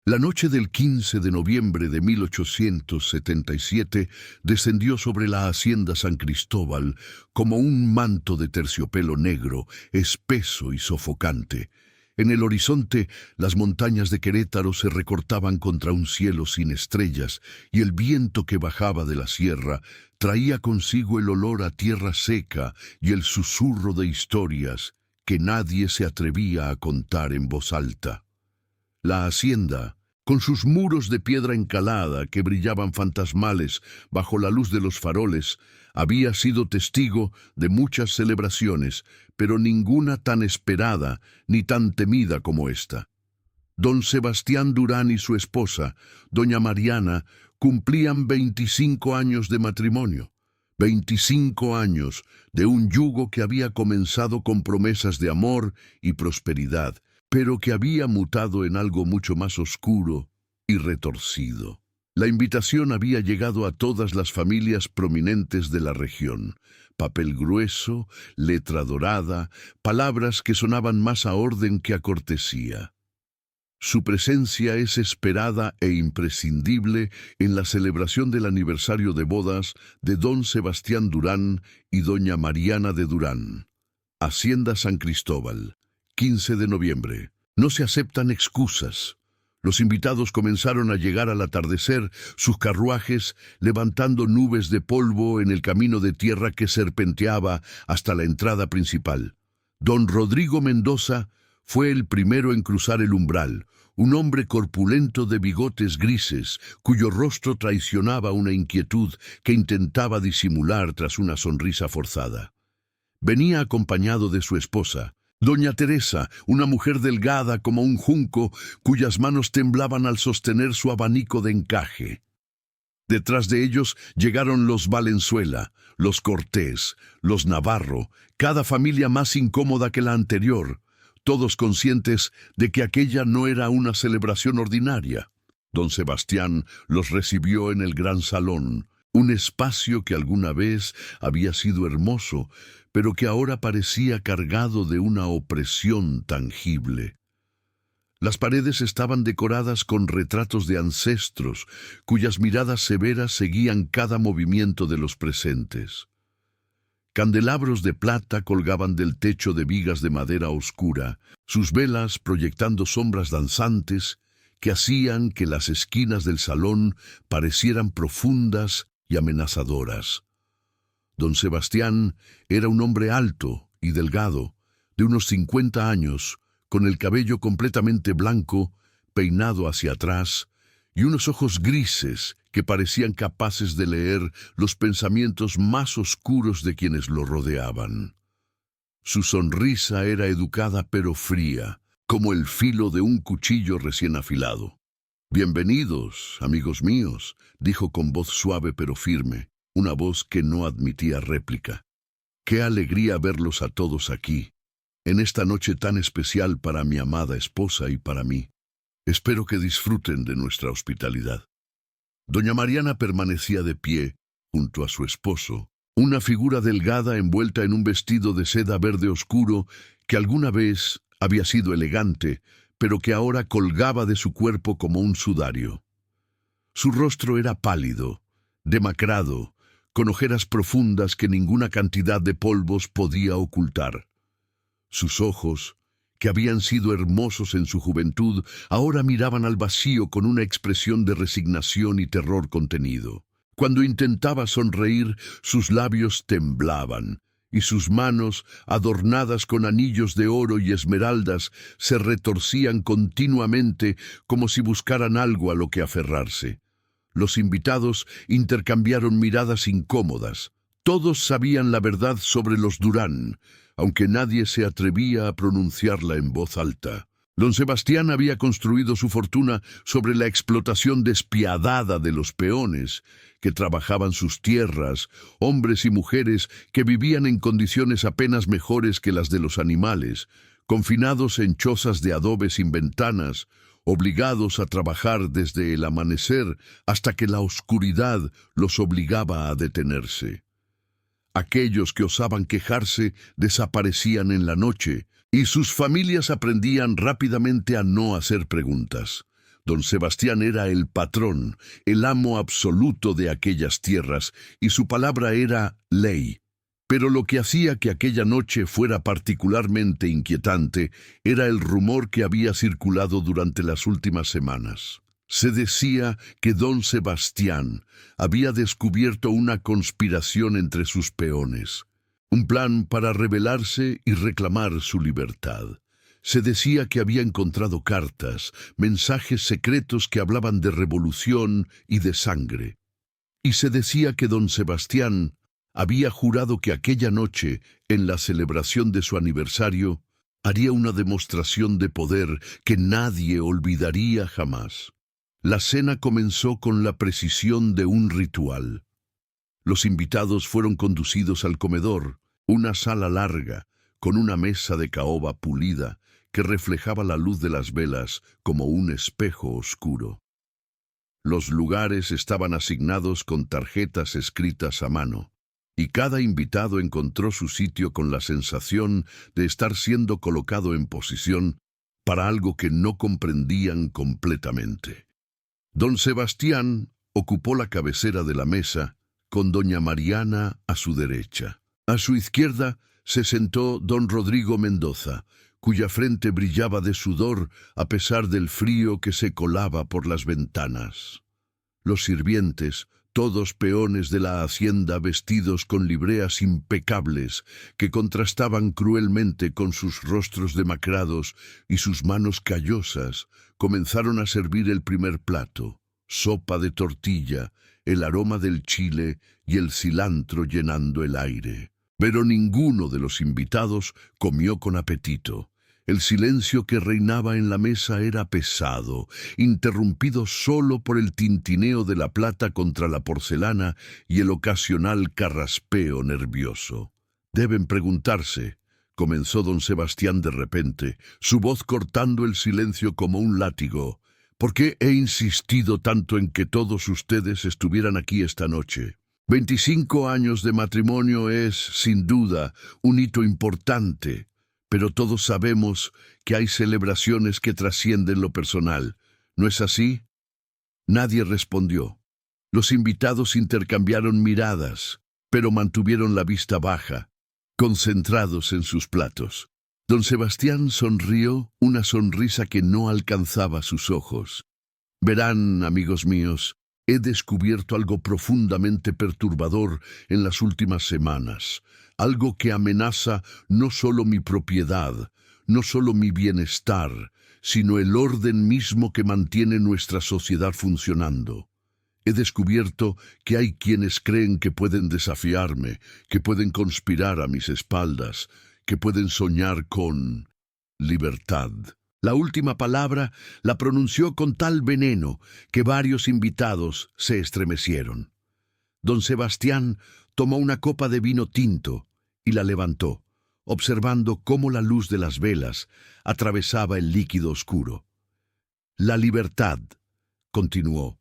La noche del 15 de noviembre de 1877 descendió sobre la hacienda San Cristóbal como un manto de terciopelo negro, espeso y sofocante. En el horizonte, las montañas de Querétaro se recortaban contra un cielo sin estrellas, y el viento que bajaba de la sierra traía consigo el olor a tierra seca y el susurro de historias que nadie se atrevía a contar en voz alta. La hacienda, con sus muros de piedra encalada que brillaban fantasmales bajo la luz de los faroles, había sido testigo de muchas celebraciones, pero ninguna tan esperada ni tan temida como esta. Don Sebastián Durán y su esposa, doña Mariana, cumplían 25 años de matrimonio. 25 años de un yugo que había comenzado con promesas de amor y prosperidad, pero que había mutado en algo mucho más oscuro y retorcido. La invitación había llegado a todas las familias prominentes de la región. Papel grueso, letra dorada, palabras que sonaban más a orden que a cortesía. Su presencia es esperada e imprescindible en la celebración del aniversario de bodas de don Sebastián Durán y doña Mariana de Durán. Hacienda San Cristóbal, 15 de noviembre. No se aceptan excusas. Los invitados comenzaron a llegar al atardecer, sus carruajes levantando nubes de polvo en el camino de tierra que serpenteaba hasta la entrada principal. Don Rodrigo Mendoza fue el primero en cruzar el umbral, un hombre corpulento de bigotes grises, cuyo rostro traicionaba una inquietud que intentaba disimular tras una sonrisa forzada. Venía acompañado de su esposa, doña Teresa, una mujer delgada como un junco, cuyas manos temblaban al sostener su abanico de encaje. Detrás de ellos llegaron los Valenzuela, los Cortés, los Navarro, cada familia más incómoda que la anterior, todos conscientes de que aquella no era una celebración ordinaria. Don Sebastián los recibió en el gran salón, un espacio que alguna vez había sido hermoso, pero que ahora parecía cargado de una opresión tangible. Las paredes estaban decoradas con retratos de ancestros, cuyas miradas severas seguían cada movimiento de los presentes. Candelabros de plata colgaban del techo de vigas de madera oscura, sus velas proyectando sombras danzantes que hacían que las esquinas del salón parecieran profundas y amenazadoras. Don Sebastián era un hombre alto y delgado, de unos 50 años, con el cabello completamente blanco, peinado hacia atrás, y unos ojos grises que parecían capaces de leer los pensamientos más oscuros de quienes lo rodeaban. Su sonrisa era educada pero fría, como el filo de un cuchillo recién afilado. «Bienvenidos, amigos míos», dijo con voz suave pero firme, una voz que no admitía réplica. «Qué alegría verlos a todos aquí, en esta noche tan especial para mi amada esposa y para mí. Espero que disfruten de nuestra hospitalidad». Doña Mariana permanecía de pie, junto a su esposo, una figura delgada envuelta en un vestido de seda verde oscuro que alguna vez había sido elegante, pero que ahora colgaba de su cuerpo como un sudario. Su rostro era pálido, demacrado, con ojeras profundas que ninguna cantidad de polvos podía ocultar. Sus ojos, que habían sido hermosos en su juventud, ahora miraban al vacío con una expresión de resignación y terror contenido. Cuando intentaba sonreír, sus labios temblaban, y sus manos, adornadas con anillos de oro y esmeraldas, se retorcían continuamente como si buscaran algo a lo que aferrarse. Los invitados intercambiaron miradas incómodas. Todos sabían la verdad sobre los Durán, aunque nadie se atrevía a pronunciarla en voz alta. Don Sebastián había construido su fortuna sobre la explotación despiadada de los peones, que trabajaban sus tierras, hombres y mujeres que vivían en condiciones apenas mejores que las de los animales, confinados en chozas de adobe sin ventanas, obligados a trabajar desde el amanecer hasta que la oscuridad los obligaba a detenerse. Aquellos que osaban quejarse desaparecían en la noche, y sus familias aprendían rápidamente a no hacer preguntas. Don Sebastián era el patrón, el amo absoluto de aquellas tierras, y su palabra era ley. Pero lo que hacía que aquella noche fuera particularmente inquietante era el rumor que había circulado durante las últimas semanas. Se decía que don Sebastián había descubierto una conspiración entre sus peones, un plan para rebelarse y reclamar su libertad. Se decía que había encontrado cartas, mensajes secretos que hablaban de revolución y de sangre. Y se decía que don Sebastián había jurado que aquella noche, en la celebración de su aniversario, haría una demostración de poder que nadie olvidaría jamás. La cena comenzó con la precisión de un ritual. Los invitados fueron conducidos al comedor, una sala larga, con una mesa de caoba pulida, que reflejaba la luz de las velas como un espejo oscuro. Los lugares estaban asignados con tarjetas escritas a mano, y cada invitado encontró su sitio con la sensación de estar siendo colocado en posición para algo que no comprendían completamente. Don Sebastián ocupó la cabecera de la mesa, con doña Mariana a su derecha. A su izquierda se sentó don Rodrigo Mendoza, cuya frente brillaba de sudor a pesar del frío que se colaba por las ventanas. Los sirvientes, todos peones de la hacienda vestidos con libreas impecables que contrastaban cruelmente con sus rostros demacrados y sus manos callosas, comenzaron a servir el primer plato, sopa de tortilla, el aroma del chile y el cilantro llenando el aire. Pero ninguno de los invitados comió con apetito. El silencio que reinaba en la mesa era pesado, interrumpido solo por el tintineo de la plata contra la porcelana y el ocasional carraspeo nervioso. Deben preguntarse, comenzó don Sebastián de repente, su voz cortando el silencio como un látigo, ¿por qué he insistido tanto en que todos ustedes estuvieran aquí esta noche? 25 años de matrimonio es, sin duda, un hito importante, pero todos sabemos que hay celebraciones que trascienden lo personal. ¿No es así? Nadie respondió. Los invitados intercambiaron miradas, pero mantuvieron la vista baja, concentrados en sus platos. Don Sebastián sonrió, una sonrisa que no alcanzaba sus ojos. Verán, amigos míos, he descubierto algo profundamente perturbador en las últimas semanas, algo que amenaza no solo mi propiedad, no solo mi bienestar, sino el orden mismo que mantiene nuestra sociedad funcionando. He descubierto que hay quienes creen que pueden desafiarme, que pueden conspirar a mis espaldas, que pueden soñar con libertad. La última palabra la pronunció con tal veneno que varios invitados se estremecieron. Don Sebastián tomó una copa de vino tinto y la levantó, observando cómo la luz de las velas atravesaba el líquido oscuro. La libertad, continuó,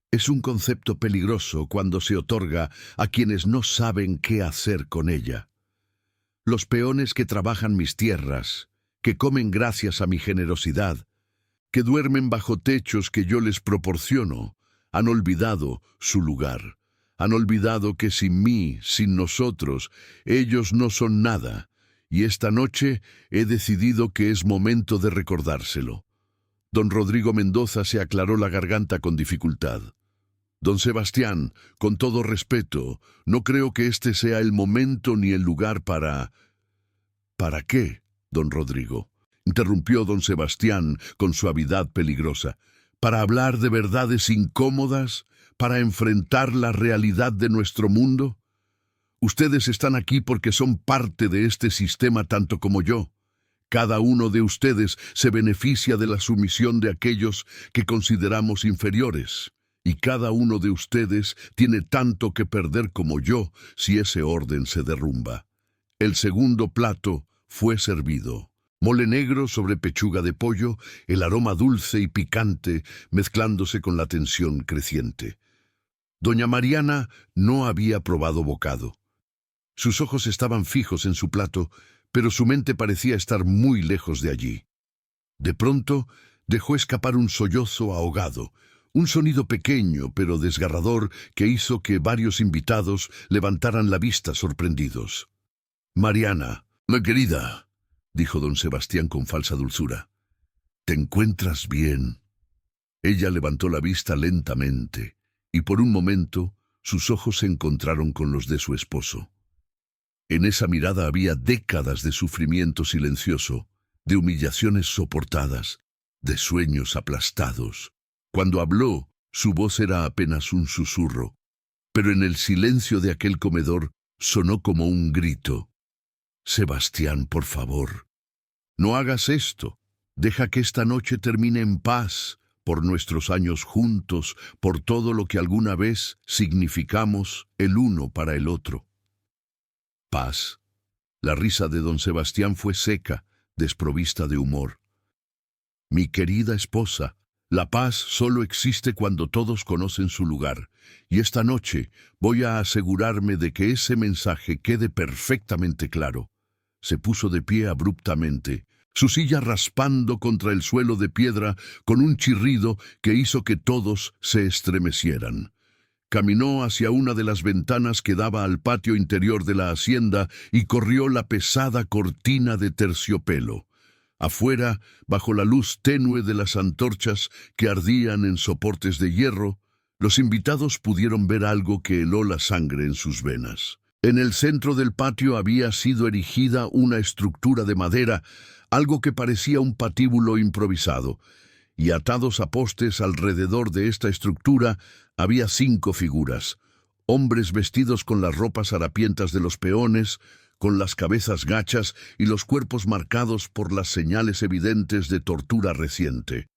es un concepto peligroso cuando se otorga a quienes no saben qué hacer con ella. Los peones que trabajan mis tierras, que comen gracias a mi generosidad, que duermen bajo techos que yo les proporciono, han olvidado su lugar. Han olvidado que sin mí, sin nosotros, ellos no son nada, y esta noche he decidido que es momento de recordárselo. Don Rodrigo Mendoza se aclaró la garganta con dificultad. Don Sebastián, con todo respeto, no creo que este sea el momento ni el lugar para... ¿Para qué, don Rodrigo? Interrumpió don Sebastián con suavidad peligrosa. ¿Para hablar de verdades incómodas? ¿Para enfrentar la realidad de nuestro mundo? Ustedes están aquí porque son parte de este sistema tanto como yo. Cada uno de ustedes se beneficia de la sumisión de aquellos que consideramos inferiores, y cada uno de ustedes tiene tanto que perder como yo si ese orden se derrumba. El segundo plato fue servido. Mole negro sobre pechuga de pollo, el aroma dulce y picante mezclándose con la tensión creciente. Doña Mariana no había probado bocado. Sus ojos estaban fijos en su plato, pero su mente parecía estar muy lejos de allí. De pronto, dejó escapar un sollozo ahogado, un sonido pequeño pero desgarrador que hizo que varios invitados levantaran la vista sorprendidos. «Mariana, mi querida», dijo don Sebastián con falsa dulzura, «¿te encuentras bien?». Ella levantó la vista lentamente, y por un momento sus ojos se encontraron con los de su esposo. En esa mirada había décadas de sufrimiento silencioso, de humillaciones soportadas, de sueños aplastados. Cuando habló, su voz era apenas un susurro, pero en el silencio de aquel comedor sonó como un grito. «Sebastián, por favor, no hagas esto. Deja que esta noche termine en paz, por nuestros años juntos, por todo lo que alguna vez significamos el uno para el otro». Paz. La risa de don Sebastián fue seca, desprovista de humor. «Mi querida esposa, la paz solo existe cuando todos conocen su lugar, y esta noche voy a asegurarme de que ese mensaje quede perfectamente claro». Se puso de pie abruptamente, su silla raspando contra el suelo de piedra con un chirrido que hizo que todos se estremecieran. Caminó hacia una de las ventanas que daba al patio interior de la hacienda y corrió la pesada cortina de terciopelo. Afuera, bajo la luz tenue de las antorchas que ardían en soportes de hierro, los invitados pudieron ver algo que heló la sangre en sus venas. En el centro del patio había sido erigida una estructura de madera, algo que parecía un patíbulo improvisado, y atados a postes alrededor de esta estructura había 5 figuras, hombres vestidos con las ropas harapientas de los peones, con las cabezas gachas y los cuerpos marcados por las señales evidentes de tortura reciente.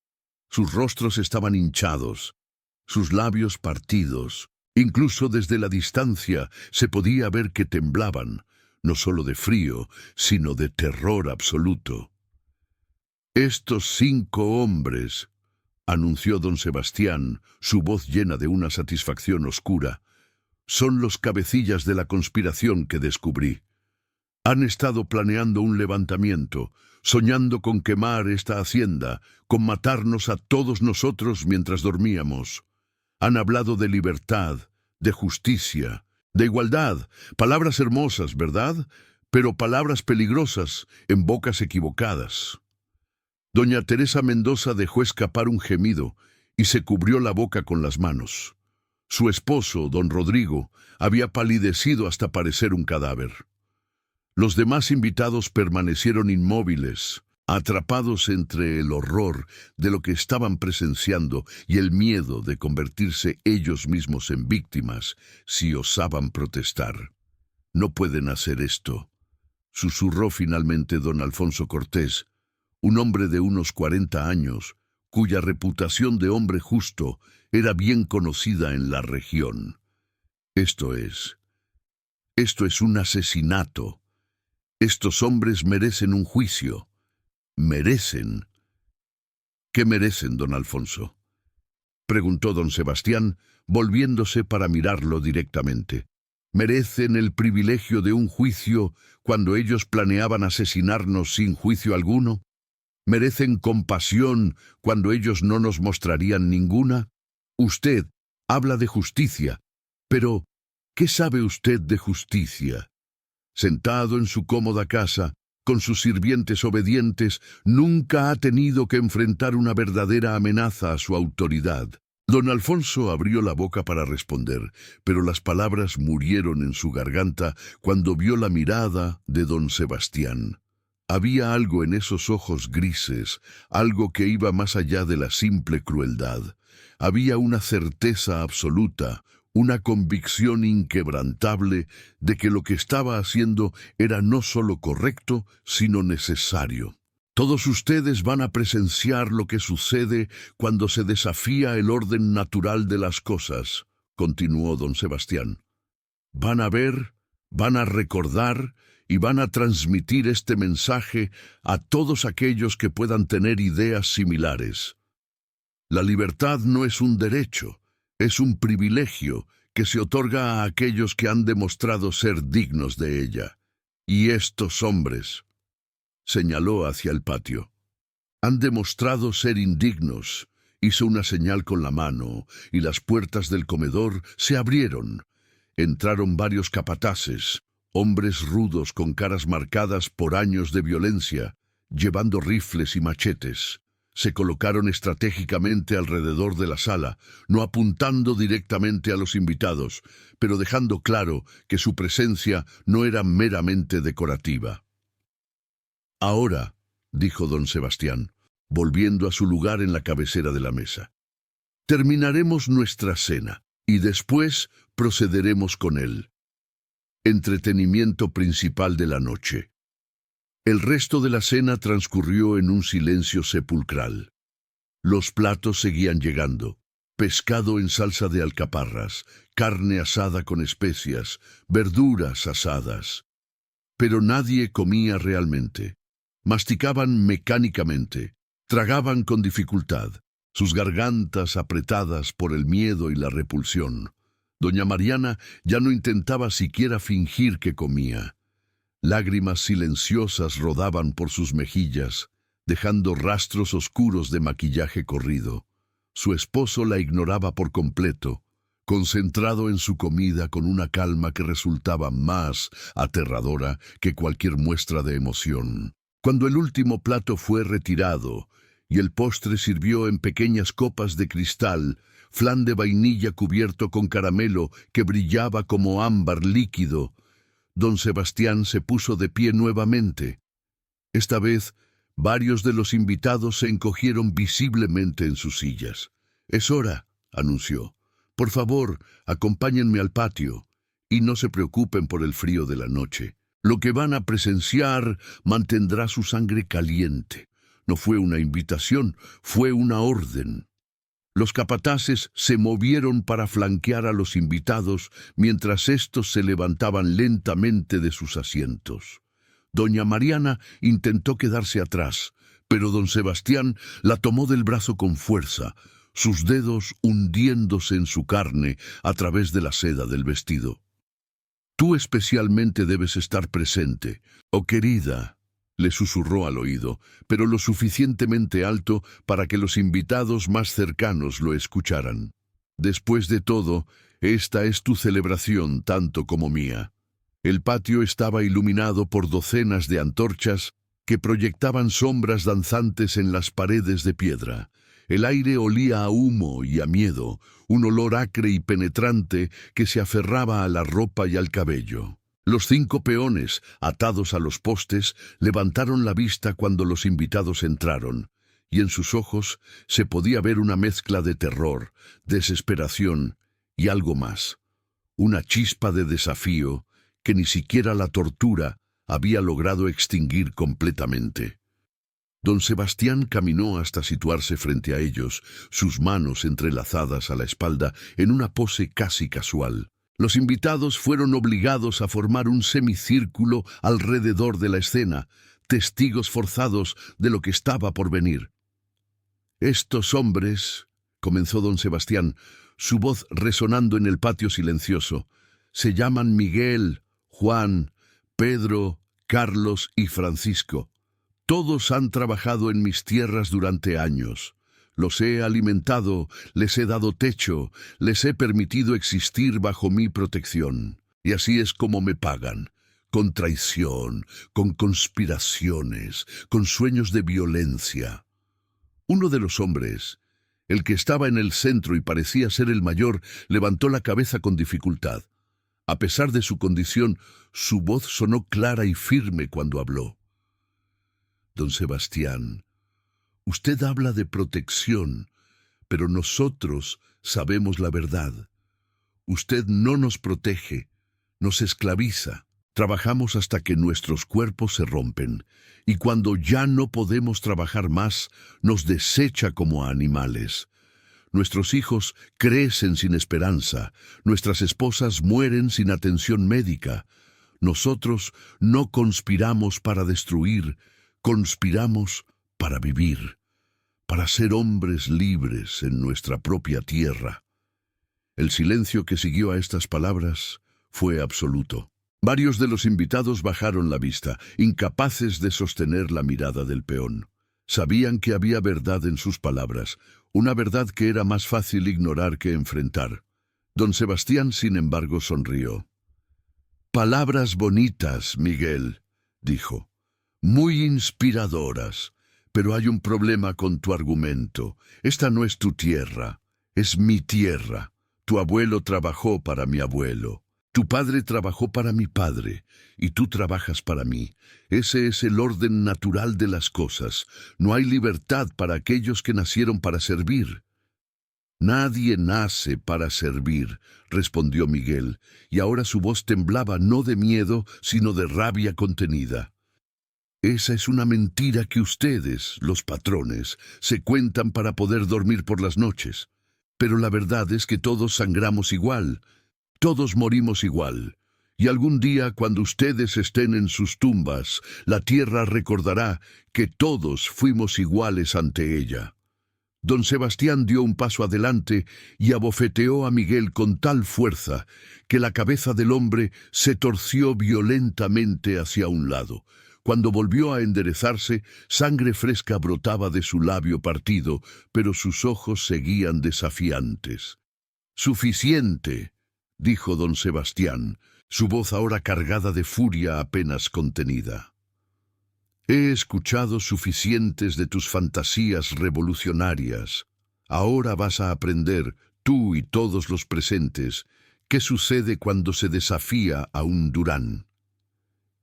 Sus rostros estaban hinchados, sus labios partidos. Incluso desde la distancia se podía ver que temblaban, no solo de frío, sino de terror absoluto. «Estos 5 hombres», anunció don Sebastián, su voz llena de una satisfacción oscura, «son los cabecillas de la conspiración que descubrí. Han estado planeando un levantamiento, soñando con quemar esta hacienda, con matarnos a todos nosotros mientras dormíamos. Han hablado de libertad, de justicia, de igualdad, palabras hermosas, ¿verdad? Pero palabras peligrosas en bocas equivocadas». Doña Teresa Mendoza dejó escapar un gemido y se cubrió la boca con las manos. Su esposo, don Rodrigo, había palidecido hasta parecer un cadáver. Los demás invitados permanecieron inmóviles, atrapados entre el horror de lo que estaban presenciando y el miedo de convertirse ellos mismos en víctimas si osaban protestar. «No pueden hacer esto», susurró finalmente don Alfonso Cortés, un hombre de unos 40 años, cuya reputación de hombre justo era bien conocida en la región. Esto es un asesinato. Estos hombres merecen un juicio. Merecen». «¿Qué merecen, don Alfonso?», preguntó don Sebastián, volviéndose para mirarlo directamente. «¿Merecen el privilegio de un juicio cuando ellos planeaban asesinarnos sin juicio alguno? ¿Merecen compasión cuando ellos no nos mostrarían ninguna? Usted habla de justicia, pero ¿qué sabe usted de justicia? Sentado en su cómoda casa, con sus sirvientes obedientes, nunca ha tenido que enfrentar una verdadera amenaza a su autoridad». Don Alfonso abrió la boca para responder, pero las palabras murieron en su garganta cuando vio la mirada de don Sebastián. Había algo en esos ojos grises, algo que iba más allá de la simple crueldad. Había una certeza absoluta, una convicción inquebrantable de que lo que estaba haciendo era no solo correcto, sino necesario. «Todos ustedes van a presenciar lo que sucede cuando se desafía el orden natural de las cosas», continuó don Sebastián. «Van a ver, van a recordar y van a transmitir este mensaje a todos aquellos que puedan tener ideas similares. La libertad no es un derecho, es un privilegio que se otorga a aquellos que han demostrado ser dignos de ella. Y estos hombres», señaló hacia el patio, Han demostrado ser indignos. Hizo una señal con la mano, y las puertas del comedor se abrieron. Entraron varios capataces, hombres rudos con caras marcadas por años de violencia, llevando rifles y machetes. Se colocaron estratégicamente alrededor de la sala, no apuntando directamente a los invitados, pero dejando claro que su presencia no era meramente decorativa. «Ahora», dijo don Sebastián, volviendo a su lugar en la cabecera de la mesa, «terminaremos nuestra cena, y después procederemos con el entretenimiento principal de la noche». El resto de la cena transcurrió en un silencio sepulcral. Los platos seguían llegando: pescado en salsa de alcaparras, carne asada con especias, verduras asadas. Pero nadie comía realmente. Masticaban mecánicamente, tragaban con dificultad, sus gargantas apretadas por el miedo y la repulsión. Doña Mariana ya no intentaba siquiera fingir que comía. Lágrimas silenciosas rodaban por sus mejillas, dejando rastros oscuros de maquillaje corrido. Su esposo la ignoraba por completo, concentrado en su comida con una calma que resultaba más aterradora que cualquier muestra de emoción. Cuando el último plato fue retirado y el postre sirvió en pequeñas copas de cristal, flan de vainilla cubierto con caramelo que brillaba como ámbar líquido, don Sebastián se puso de pie nuevamente. Esta vez, varios de los invitados se encogieron visiblemente en sus sillas. «Es hora», anunció. «Por favor, acompáñenme al patio, y no se preocupen por el frío de la noche. Lo que van a presenciar mantendrá su sangre caliente. No fue una invitación, fue una orden». Los capataces se movieron para flanquear a los invitados mientras éstos se levantaban lentamente de sus asientos. Doña Mariana intentó quedarse atrás, pero don Sebastián la tomó del brazo con fuerza, sus dedos hundiéndose en su carne a través de la seda del vestido. «Tú especialmente debes estar presente, oh querida», le susurró al oído, pero lo suficientemente alto para que los invitados más cercanos lo escucharan. «Después de todo, esta es tu celebración tanto como mía». El patio estaba iluminado por docenas de antorchas que proyectaban sombras danzantes en las paredes de piedra. El aire olía a humo y a miedo, un olor acre y penetrante que se aferraba a la ropa y al cabello. Los 5 peones, atados a los postes, levantaron la vista cuando los invitados entraron, y en sus ojos se podía ver una mezcla de terror, desesperación y algo más. Una chispa de desafío que ni siquiera la tortura había logrado extinguir completamente. Don Sebastián caminó hasta situarse frente a ellos, sus manos entrelazadas a la espalda en una pose casi casual. Los invitados fueron obligados a formar un semicírculo alrededor de la escena, testigos forzados de lo que estaba por venir. «Estos hombres», comenzó don Sebastián, su voz resonando en el patio silencioso, «se llaman Miguel, Juan, Pedro, Carlos y Francisco. Todos han trabajado en mis tierras durante años. Los he alimentado, les he dado techo, les he permitido existir bajo mi protección. Y así es como me pagan, con traición, con conspiraciones, con sueños de violencia». Uno de los hombres, el que estaba en el centro y parecía ser el mayor, levantó la cabeza con dificultad. A pesar de su condición, su voz sonó clara y firme cuando habló. «Don Sebastián, usted habla de protección, pero nosotros sabemos la verdad. Usted no nos protege, nos esclaviza. Trabajamos hasta que nuestros cuerpos se rompen, y cuando ya no podemos trabajar más, nos desecha como a animales. Nuestros hijos crecen sin esperanza, nuestras esposas mueren sin atención médica. Nosotros no conspiramos para destruir, conspiramos para vivir, para ser hombres libres en nuestra propia tierra». El silencio que siguió a estas palabras fue absoluto. Varios de los invitados bajaron la vista, incapaces de sostener la mirada del peón. Sabían que había verdad en sus palabras, una verdad que era más fácil ignorar que enfrentar. Don Sebastián, sin embargo, sonrió. «Palabras bonitas, Miguel», dijo, «muy inspiradoras, pero hay un problema con tu argumento. Esta no es tu tierra, es mi tierra. Tu abuelo trabajó para mi abuelo. Tu padre trabajó para mi padre, y tú trabajas para mí. Ese es el orden natural de las cosas. No hay libertad para aquellos que nacieron para servir». «Nadie nace para servir», respondió Miguel, y ahora su voz temblaba no de miedo, sino de rabia contenida. «Esa es una mentira que ustedes, los patrones, se cuentan para poder dormir por las noches. Pero la verdad es que todos sangramos igual. Todos morimos igual, y algún día cuando ustedes estén en sus tumbas, la tierra recordará que todos fuimos iguales ante ella». Don Sebastián dio un paso adelante y abofeteó a Miguel con tal fuerza que la cabeza del hombre se torció violentamente hacia un lado. Cuando volvió a enderezarse, sangre fresca brotaba de su labio partido, pero sus ojos seguían desafiantes. «Suficiente», dijo don Sebastián, su voz ahora cargada de furia apenas contenida. «He escuchado suficientes de tus fantasías revolucionarias. Ahora vas a aprender, tú y todos los presentes, qué sucede cuando se desafía a un Durán».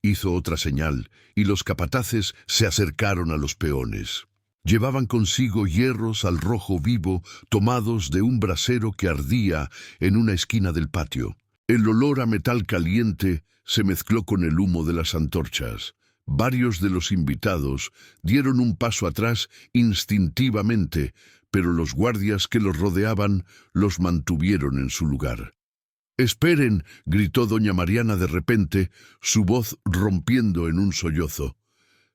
Hizo otra señal, y los capataces se acercaron a los peones. Llevaban consigo hierros al rojo vivo tomados de un brasero que ardía en una esquina del patio. El olor a metal caliente se mezcló con el humo de las antorchas. Varios de los invitados dieron un paso atrás instintivamente, pero los guardias que los rodeaban los mantuvieron en su lugar. «Esperen», gritó doña Mariana de repente, su voz rompiendo en un sollozo.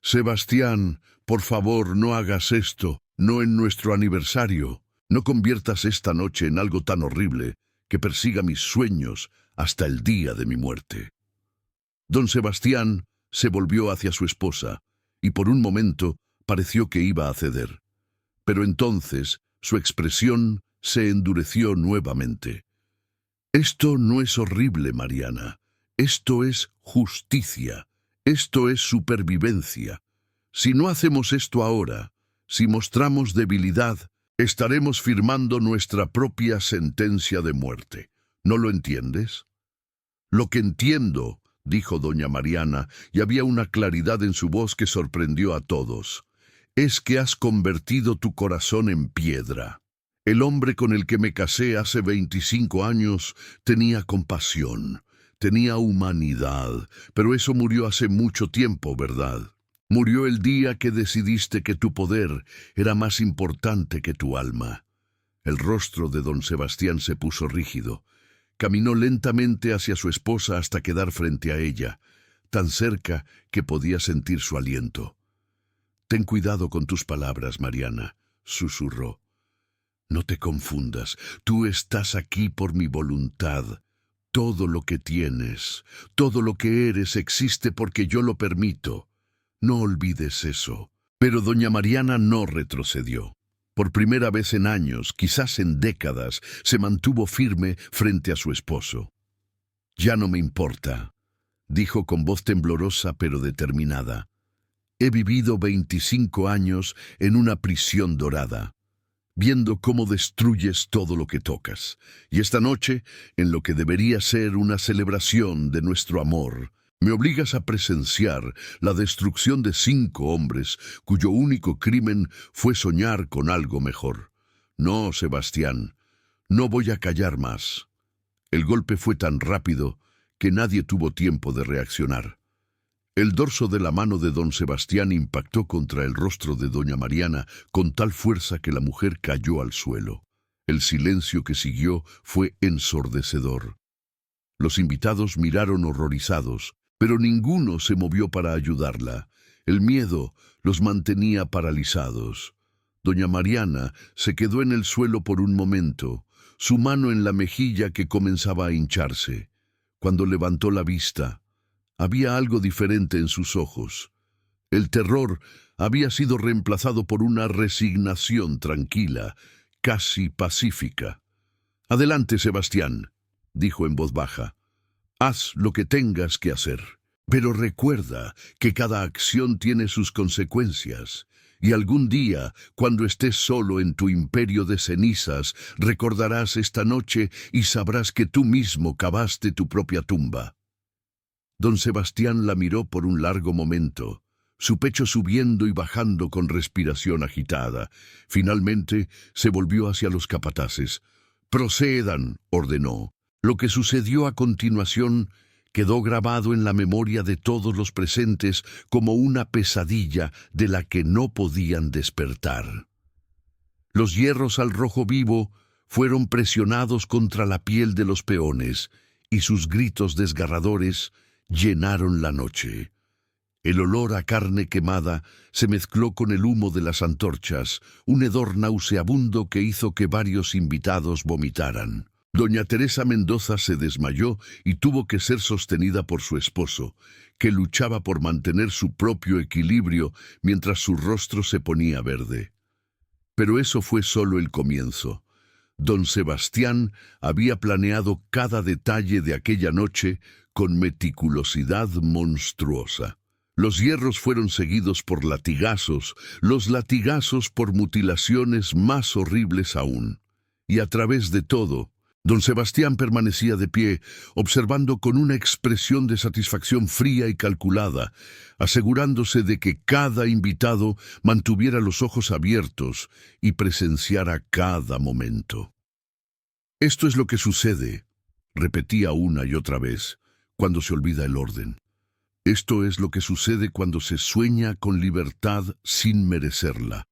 «Sebastián, por favor, no hagas esto, no en nuestro aniversario. No conviertas esta noche en algo tan horrible que persiga mis sueños hasta el día de mi muerte». Don Sebastián se volvió hacia su esposa, y por un momento pareció que iba a ceder. Pero entonces su expresión se endureció nuevamente. «Esto no es horrible, Mariana. Esto es justicia. Esto es supervivencia. Si no hacemos esto ahora, si mostramos debilidad, estaremos firmando nuestra propia sentencia de muerte. ¿No lo entiendes?» «Lo que entiendo», dijo doña Mariana, y había una claridad en su voz que sorprendió a todos, «es que has convertido tu corazón en piedra. El hombre con el que me casé hace 25 años tenía compasión, tenía humanidad, pero eso murió hace mucho tiempo, ¿verdad? Murió el día que decidiste que tu poder era más importante que tu alma». El rostro de don Sebastián se puso rígido. Caminó lentamente hacia su esposa hasta quedar frente a ella, tan cerca que podía sentir su aliento. «Ten cuidado con tus palabras, Mariana», susurró. «No te confundas, tú estás aquí por mi voluntad. Todo lo que tienes, todo lo que eres existe porque yo lo permito. No olvides eso». Pero doña Mariana no retrocedió. Por primera vez en años, quizás en décadas, se mantuvo firme frente a su esposo. «Ya no me importa», dijo con voz temblorosa pero determinada. «He vivido 25 años en una prisión dorada, viendo cómo destruyes todo lo que tocas. Y esta noche, en lo que debería ser una celebración de nuestro amor, me obligas a presenciar la destrucción de 5 hombres cuyo único crimen fue soñar con algo mejor. No, Sebastián, no voy a callar más». El golpe fue tan rápido que nadie tuvo tiempo de reaccionar. El dorso de la mano de don Sebastián impactó contra el rostro de doña Mariana con tal fuerza que la mujer cayó al suelo. El silencio que siguió fue ensordecedor. Los invitados miraron horrorizados, pero ninguno se movió para ayudarla. El miedo los mantenía paralizados. Doña Mariana se quedó en el suelo por un momento, su mano en la mejilla que comenzaba a hincharse. Cuando levantó la vista, había algo diferente en sus ojos. El terror había sido reemplazado por una resignación tranquila, casi pacífica. «Adelante, Sebastián», dijo en voz baja. «Haz lo que tengas que hacer. Pero recuerda que cada acción tiene sus consecuencias. Y algún día, cuando estés solo en tu imperio de cenizas, recordarás esta noche y sabrás que tú mismo cavaste tu propia tumba». Don Sebastián la miró por un largo momento, su pecho subiendo y bajando con respiración agitada. Finalmente se volvió hacia los capataces. «Procedan», ordenó. Lo que sucedió a continuación quedó grabado en la memoria de todos los presentes como una pesadilla de la que no podían despertar. Los hierros al rojo vivo fueron presionados contra la piel de los peones, y sus gritos desgarradores llenaron la noche. El olor a carne quemada se mezcló con el humo de las antorchas, un hedor nauseabundo que hizo que varios invitados vomitaran. Doña Teresa Mendoza se desmayó y tuvo que ser sostenida por su esposo, que luchaba por mantener su propio equilibrio mientras su rostro se ponía verde. Pero eso fue solo el comienzo. Don Sebastián había planeado cada detalle de aquella noche con meticulosidad monstruosa. Los hierros fueron seguidos por latigazos, los latigazos por mutilaciones más horribles aún. Y a través de todo, don Sebastián permanecía de pie, observando con una expresión de satisfacción fría y calculada, asegurándose de que cada invitado mantuviera los ojos abiertos y presenciara cada momento. «Esto es lo que sucede», repetía una y otra vez, «cuando se olvida el orden. Esto es lo que sucede cuando se sueña con libertad sin merecerla».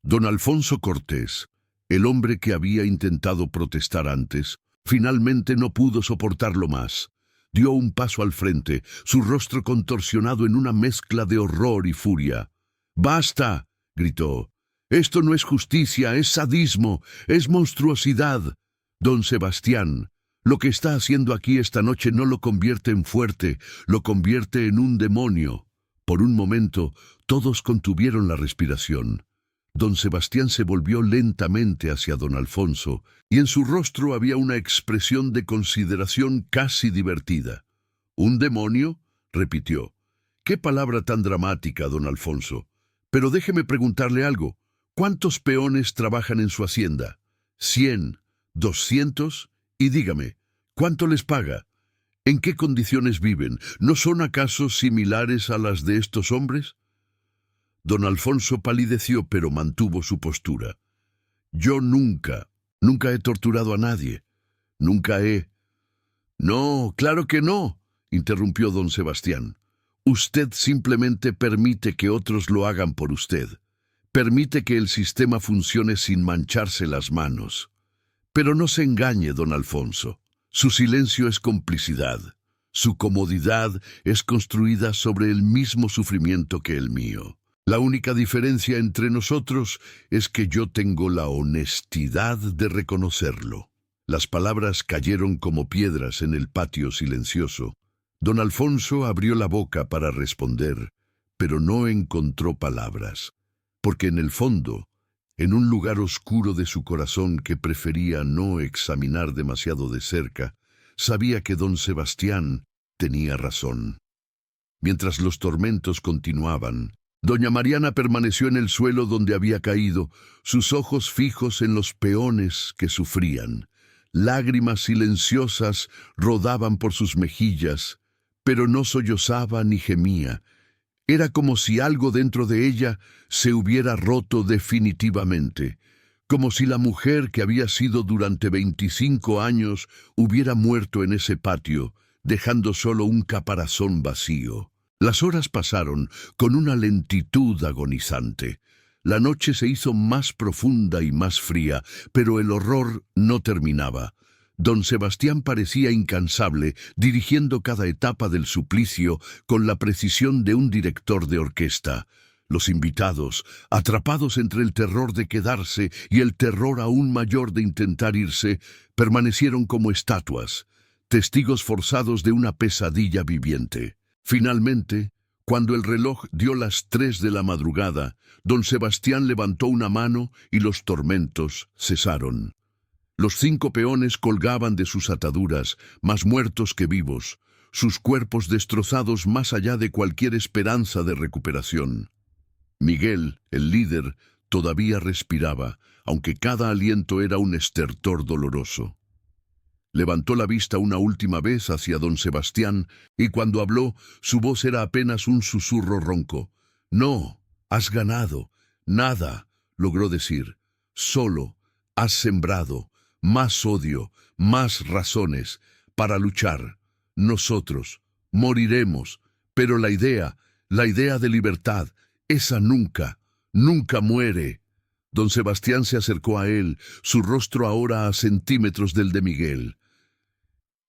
Don Alfonso Cortés, el hombre que había intentado protestar antes, finalmente no pudo soportarlo más. Dio un paso al frente, su rostro contorsionado en una mezcla de horror y furia. «¡Basta!», gritó. «Esto no es justicia, es sadismo, es monstruosidad. Don Sebastián, lo que está haciendo aquí esta noche no lo convierte en fuerte, lo convierte en un demonio». Por un momento, todos contuvieron la respiración. Don Sebastián se volvió lentamente hacia don Alfonso, y en su rostro había una expresión de consideración casi divertida. «¿Un demonio?», repitió. «Qué palabra tan dramática, don Alfonso. Pero déjeme preguntarle algo. ¿Cuántos peones trabajan en su hacienda? ¿100? ¿200? Y dígame, ¿cuánto les paga? ¿En qué condiciones viven? ¿No son acaso similares a las de estos hombres?». Don Alfonso palideció, pero mantuvo su postura. «Yo nunca he torturado a nadie. Nunca he...» «No, claro que no», interrumpió don Sebastián. «Usted simplemente permite que otros lo hagan por usted. Permite que el sistema funcione sin mancharse las manos. Pero no se engañe, don Alfonso. Su silencio es complicidad. Su comodidad es construida sobre el mismo sufrimiento que el mío. La única diferencia entre nosotros es que yo tengo la honestidad de reconocerlo». Las palabras cayeron como piedras en el patio silencioso. Don Alfonso abrió la boca para responder, pero no encontró palabras, porque en el fondo, en un lugar oscuro de su corazón que prefería no examinar demasiado de cerca, sabía que don Sebastián tenía razón. Mientras los tormentos continuaban, doña Mariana permaneció en el suelo donde había caído, sus ojos fijos en los peones que sufrían. Lágrimas silenciosas rodaban por sus mejillas, pero no sollozaba ni gemía. Era como si algo dentro de ella se hubiera roto definitivamente, como si la mujer que había sido durante 25 años hubiera muerto en ese patio, dejando solo un caparazón vacío. Las horas pasaron con una lentitud agonizante. La noche se hizo más profunda y más fría, pero el horror no terminaba. Don Sebastián parecía incansable, dirigiendo cada etapa del suplicio con la precisión de un director de orquesta. Los invitados, atrapados entre el terror de quedarse y el terror aún mayor de intentar irse, permanecieron como estatuas, testigos forzados de una pesadilla viviente. Finalmente, Cuando el reloj dio las 3 de la madrugada, don Sebastián levantó una mano y los tormentos cesaron. Los 5 peones colgaban de sus ataduras, más muertos que vivos, sus cuerpos destrozados más allá de cualquier esperanza de recuperación. Miguel, el líder, todavía respiraba, aunque cada aliento era un estertor doloroso. Levantó la vista una última vez hacia don Sebastián, y cuando habló, su voz era apenas un susurro ronco. «No, has ganado. Nada», logró decir. «Solo has sembrado más odio, más razones para luchar. Nosotros moriremos, pero la idea de libertad, esa nunca, nunca muere». Don Sebastián se acercó a él, su rostro ahora a centímetros del de Miguel.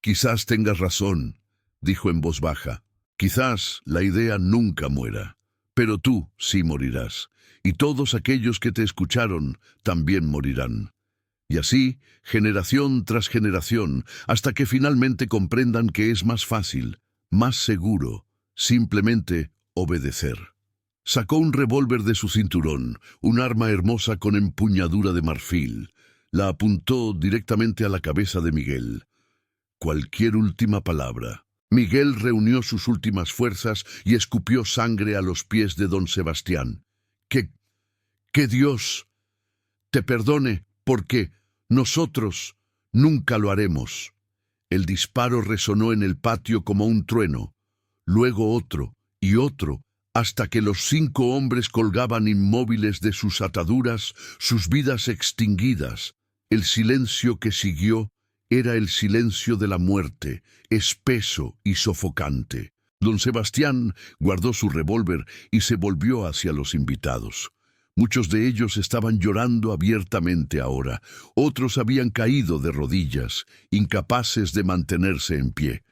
«Quizás tengas razón», dijo en voz baja. «Quizás la idea nunca muera, pero tú sí morirás, y todos aquellos que te escucharon también morirán. Y así, generación tras generación, hasta que finalmente comprendan que es más fácil, más seguro, simplemente obedecer». Sacó un revólver de su cinturón, un arma hermosa con empuñadura de marfil. La apuntó directamente a la cabeza de Miguel. Cualquier última palabra. Miguel reunió sus últimas fuerzas y escupió sangre a los pies de don Sebastián. Que Dios te perdone, porque nosotros nunca lo haremos». El disparo resonó en el patio como un trueno, luego otro y otro, hasta que los 5 hombres colgaban inmóviles de sus ataduras, sus vidas extinguidas. El silencio que siguió era el silencio de la muerte, espeso y sofocante. Don Sebastián guardó su revólver y se volvió hacia los invitados. Muchos de ellos estaban llorando abiertamente ahora, otros habían caído de rodillas, incapaces de mantenerse en pie.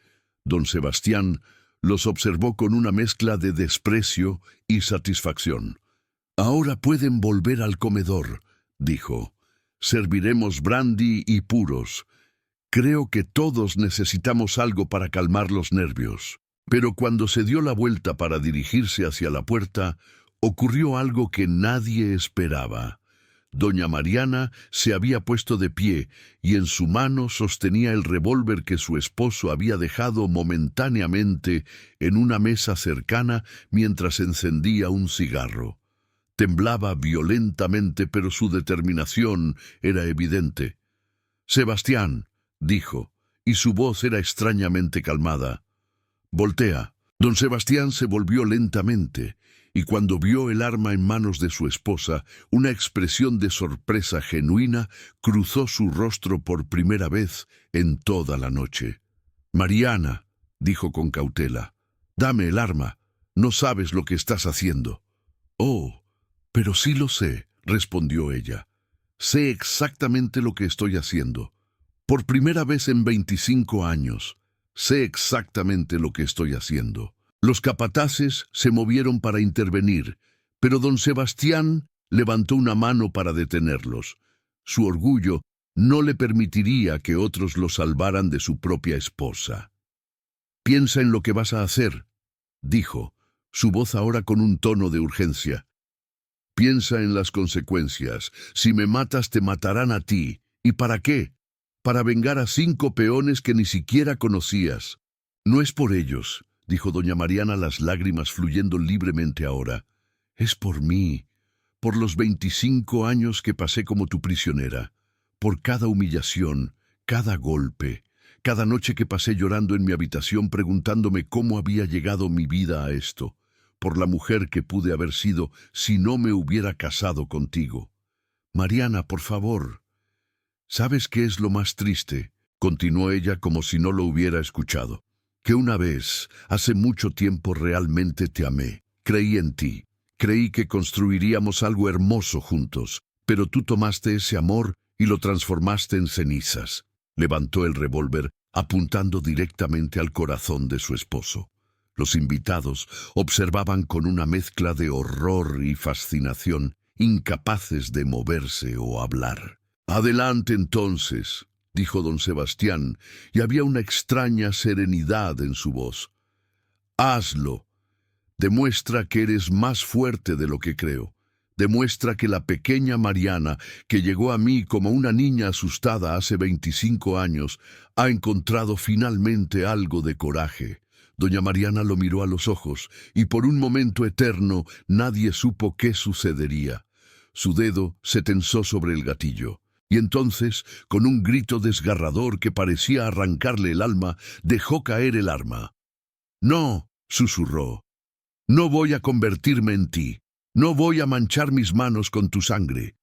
Don Sebastián los observó con una mezcla de desprecio y satisfacción. «Ahora pueden volver al comedor», dijo. «Serviremos brandy y puros. Creo que todos necesitamos algo para calmar los nervios». Pero cuando se dio la vuelta para dirigirse hacia la puerta, ocurrió algo que nadie esperaba. Doña Mariana se había puesto de pie y en su mano sostenía el revólver que su esposo había dejado momentáneamente en una mesa cercana mientras encendía un cigarro. Temblaba violentamente, pero su determinación era evidente. «Sebastián», dijo, y su voz era extrañamente calmada. «Voltea». Don Sebastián se volvió lentamente, y cuando vio el arma en manos de su esposa, una expresión de sorpresa genuina cruzó su rostro por primera vez en toda la noche. «Mariana», dijo con cautela, «dame el arma. No sabes lo que estás haciendo». «Oh, pero sí lo sé», respondió ella. «Sé exactamente lo que estoy haciendo. Por primera vez en 25 años, sé exactamente lo que estoy haciendo». Los capataces se movieron para intervenir, pero don Sebastián levantó una mano para detenerlos. Su orgullo no le permitiría que otros lo salvaran de su propia esposa. «Piensa en lo que vas a hacer», dijo, su voz ahora con un tono de urgencia. «Piensa en las consecuencias. Si me matas, te matarán a ti. ¿Y para qué? Para vengar a 5 peones que ni siquiera conocías. No es por ellos», dijo doña Mariana, las lágrimas fluyendo libremente ahora. «Es por mí, por los 25 años que pasé como tu prisionera, por cada humillación, cada golpe, cada noche que pasé llorando en mi habitación preguntándome cómo había llegado mi vida a esto, por la mujer que pude haber sido si no me hubiera casado contigo. Mariana, por favor». «¿Sabes qué es lo más triste?», continuó ella como si no lo hubiera escuchado. «Que una vez, hace mucho tiempo, realmente te amé. Creí en ti. Creí que construiríamos algo hermoso juntos, pero tú tomaste ese amor y lo transformaste en cenizas». Levantó el revólver, apuntando directamente al corazón de su esposo. Los invitados observaban con una mezcla de horror y fascinación, incapaces de moverse o hablar. «Adelante entonces», dijo don Sebastián, y había una extraña serenidad en su voz. «Hazlo, Demuestra que eres más fuerte de lo que creo. Demuestra que la pequeña Mariana, que llegó a mí como una niña asustada hace 25 años, ha encontrado finalmente algo de coraje. Doña Mariana lo miró a los ojos, y por un momento eterno nadie supo qué sucedería. Su dedo se tensó sobre el gatillo, y entonces, con un grito desgarrador que parecía arrancarle el alma, dejó caer el arma. «No», susurró, «no voy a convertirme en ti. No voy a manchar mis manos con tu sangre.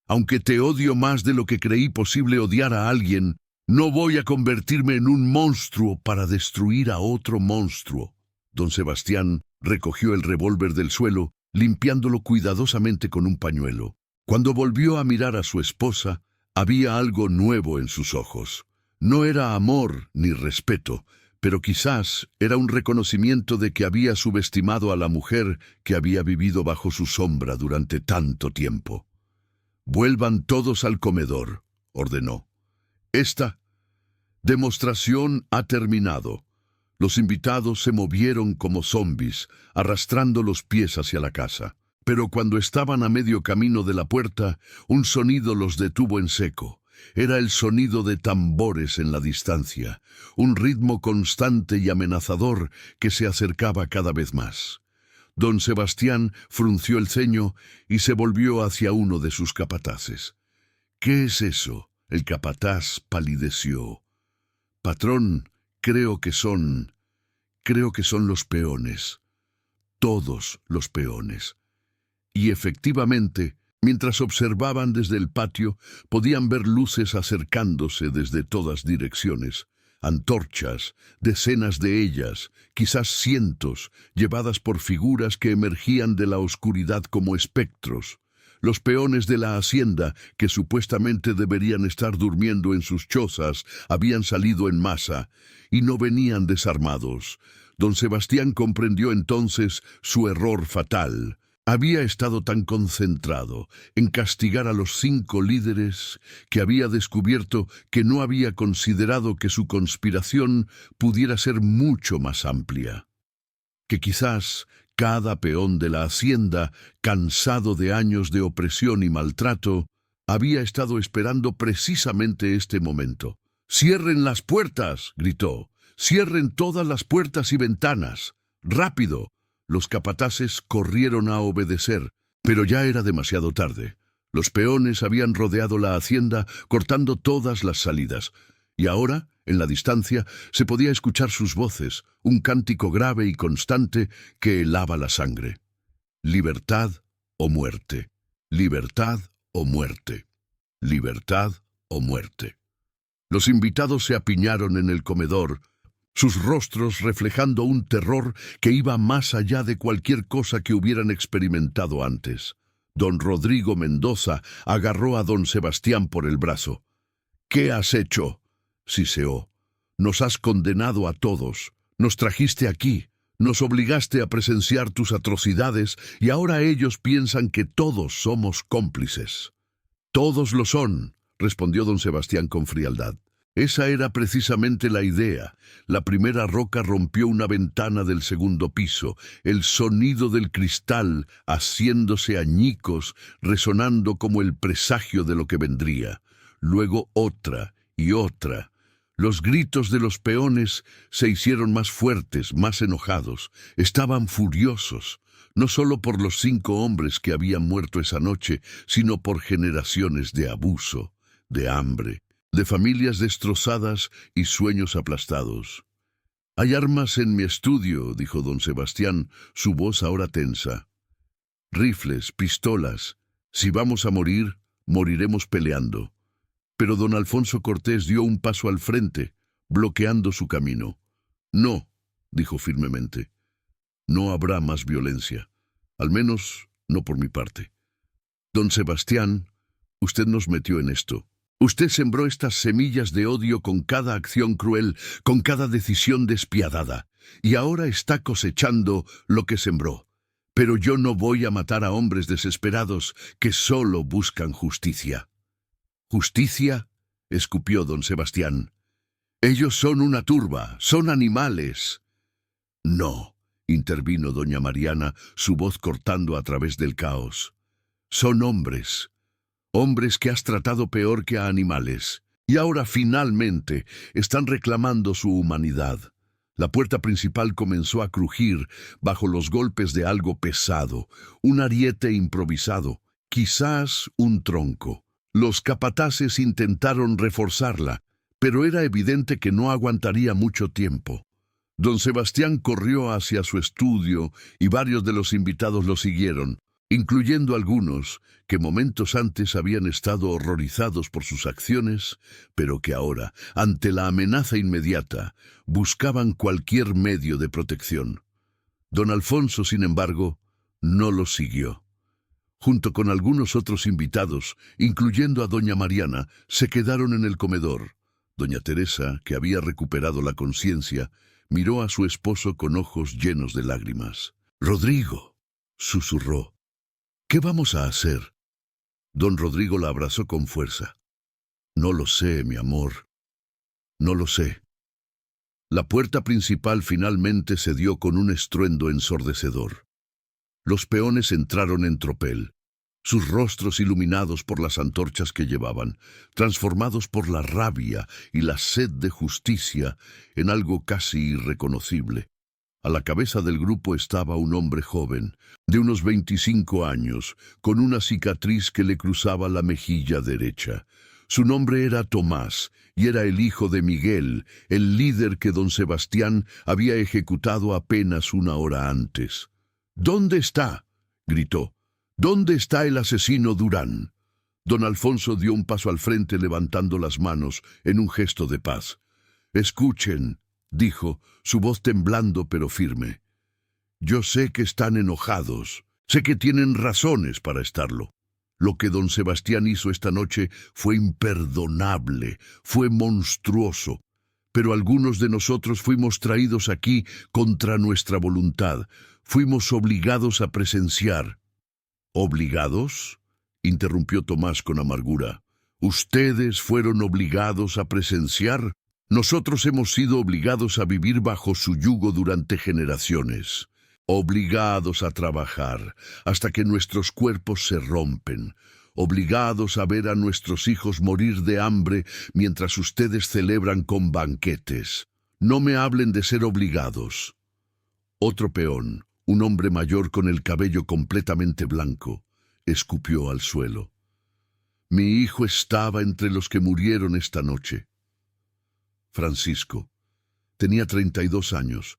Aunque te odio más de lo que creí posible odiar a alguien, no voy a convertirme en un monstruo para destruir a otro monstruo». Don Sebastián recogió el revólver del suelo, limpiándolo cuidadosamente con un pañuelo. Cuando volvió a mirar a su esposa, había algo nuevo en sus ojos. No era amor ni respeto, pero quizás era un reconocimiento de que había subestimado a la mujer que había vivido bajo su sombra durante tanto tiempo. «Vuelvan todos al comedor», ordenó. «Esta demostración ha terminado». Los invitados se movieron como zombis, arrastrando los pies hacia la casa. Pero cuando estaban a medio camino de la puerta, un sonido los detuvo en seco. Era el sonido de tambores en la distancia, un ritmo constante y amenazador que se acercaba cada vez más. Don Sebastián frunció el ceño y se volvió hacia uno de sus capataces. «¿Qué es eso?». El capataz palideció. «Patrón, creo que son los peones. Todos los peones». Y efectivamente, mientras observaban desde el patio, podían ver luces acercándose desde todas direcciones. Antorchas, decenas de ellas, quizás cientos, llevadas por figuras que emergían de la oscuridad como espectros. Los peones de la hacienda, que supuestamente deberían estar durmiendo en sus chozas, habían salido en masa, y no venían desarmados. Don Sebastián comprendió entonces su error fatal. Había estado tan concentrado en castigar a los 5 líderes que había descubierto que no había considerado que su conspiración pudiera ser mucho más amplia. Que quizás cada peón de la hacienda, cansado de años de opresión y maltrato, había estado esperando precisamente este momento. «¡Cierren las puertas!», gritó. «¡Cierren todas las puertas y ventanas! ¡Rápido!». Los capataces corrieron a obedecer, pero ya era demasiado tarde. Los peones habían rodeado la hacienda, cortando todas las salidas, y ahora, en la distancia, se podía escuchar sus voces, un cántico grave y constante que helaba la sangre. «Libertad o muerte, libertad o muerte, libertad o muerte». Los invitados se apiñaron en el comedor, sus rostros reflejando un terror que iba más allá de cualquier cosa que hubieran experimentado antes. Don Rodrigo Mendoza agarró a don Sebastián por el brazo. «¿Qué has hecho?», siseó. «Nos has condenado a todos, nos trajiste aquí, nos obligaste a presenciar tus atrocidades y ahora ellos piensan que todos somos cómplices». «Todos lo son», respondió don Sebastián con frialdad. Esa era precisamente la idea. La primera roca rompió una ventana del segundo piso, el sonido del cristal haciéndose añicos, resonando como el presagio de lo que vendría. Luego otra y otra. Los gritos de los peones se hicieron más fuertes, más enojados. Estaban furiosos, no solo por los 5 hombres que habían muerto esa noche, sino por generaciones de abuso, de hambre, de familias destrozadas y sueños aplastados. «Hay armas en mi estudio», dijo don Sebastián, su voz ahora tensa. «Rifles, pistolas. Si vamos a morir, moriremos peleando». Pero don Alfonso Cortés dio un paso al frente, bloqueando su camino. «No», dijo firmemente. «No habrá más violencia. Al menos no por mi parte. Don Sebastián, usted nos metió en esto. Usted sembró estas semillas de odio con cada acción cruel, con cada decisión despiadada, y ahora está cosechando lo que sembró. Pero yo no voy a matar a hombres desesperados que solo buscan justicia». «¿Justicia?», escupió don Sebastián. «Ellos son una turba, son animales». «No, intervino doña Mariana, su voz cortando a través del caos. Son hombres, hombres que has tratado peor que a animales, y ahora finalmente están reclamando su humanidad. La puerta principal comenzó a crujir bajo los golpes de algo pesado, un ariete improvisado, quizás un tronco. Los capataces intentaron reforzarla, pero era evidente que no aguantaría mucho tiempo. Don Sebastián corrió hacia su estudio y varios de los invitados lo siguieron, incluyendo algunos que momentos antes habían estado horrorizados por sus acciones, pero que ahora, ante la amenaza inmediata, buscaban cualquier medio de protección. Don Alfonso, sin embargo, no los siguió. Junto con algunos otros invitados, incluyendo a doña Mariana, se quedaron en el comedor. Doña Teresa, que había recuperado la conciencia, miró a su esposo con ojos llenos de lágrimas. «Rodrigo», susurró, «¿qué vamos a hacer?» Don Rodrigo la abrazó con fuerza. «No lo sé, mi amor. No lo sé». La puerta principal finalmente se dio con un estruendo ensordecedor. Los peones entraron en tropel, sus rostros iluminados por las antorchas que llevaban, transformados por la rabia y la sed de justicia en algo casi irreconocible. A la cabeza del grupo estaba un hombre joven, de unos 25 años, con una cicatriz que le cruzaba la mejilla derecha. Su nombre era Tomás, y era el hijo de Miguel, el líder que don Sebastián había ejecutado apenas una hora antes. «¿Dónde está?», gritó. «¿Dónde está el asesino Durán?». Don Alfonso dio un paso al frente levantando las manos en un gesto de paz. «Escuchen», dijo, su voz temblando pero firme. «Yo sé que están enojados, sé que tienen razones para estarlo. Lo que don Sebastián hizo esta noche fue imperdonable, fue monstruoso. Pero algunos de nosotros fuimos traídos aquí contra nuestra voluntad, fuimos obligados a presenciar». «¿Obligados?», interrumpió Tomás con amargura. «¿Ustedes fueron obligados a presenciar? Nosotros hemos sido obligados a vivir bajo su yugo durante generaciones, obligados a trabajar hasta que nuestros cuerpos se rompen, obligados a ver a nuestros hijos morir de hambre mientras ustedes celebran con banquetes. No me hablen de ser obligados». Otro peón, un hombre mayor con el cabello completamente blanco, escupió al suelo. «Mi hijo estaba entre los que murieron esta noche». Francisco tenía 32 años,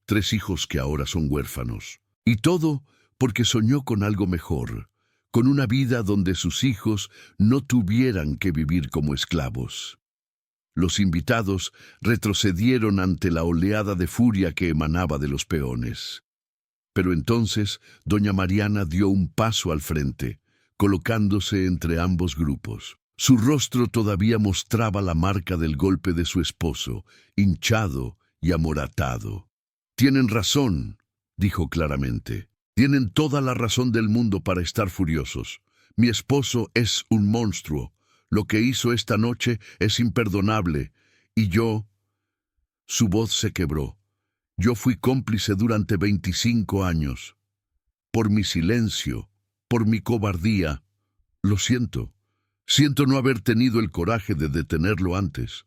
3 hijos que ahora son huérfanos. Y todo porque soñó con algo mejor, con una vida donde sus hijos no tuvieran que vivir como esclavos. Los invitados retrocedieron ante la oleada de furia que emanaba de los peones. Pero entonces doña Mariana dio un paso al frente, colocándose entre ambos grupos. Su rostro todavía mostraba la marca del golpe de su esposo, hinchado y amoratado. «Tienen razón», dijo claramente. «Tienen toda la razón del mundo para estar furiosos. Mi esposo es un monstruo. Lo que hizo esta noche es imperdonable. Y yo...». Su voz se quebró. «Yo fui cómplice durante 25 años. Por mi silencio, por mi cobardía. Lo siento. Siento no haber tenido el coraje de detenerlo antes».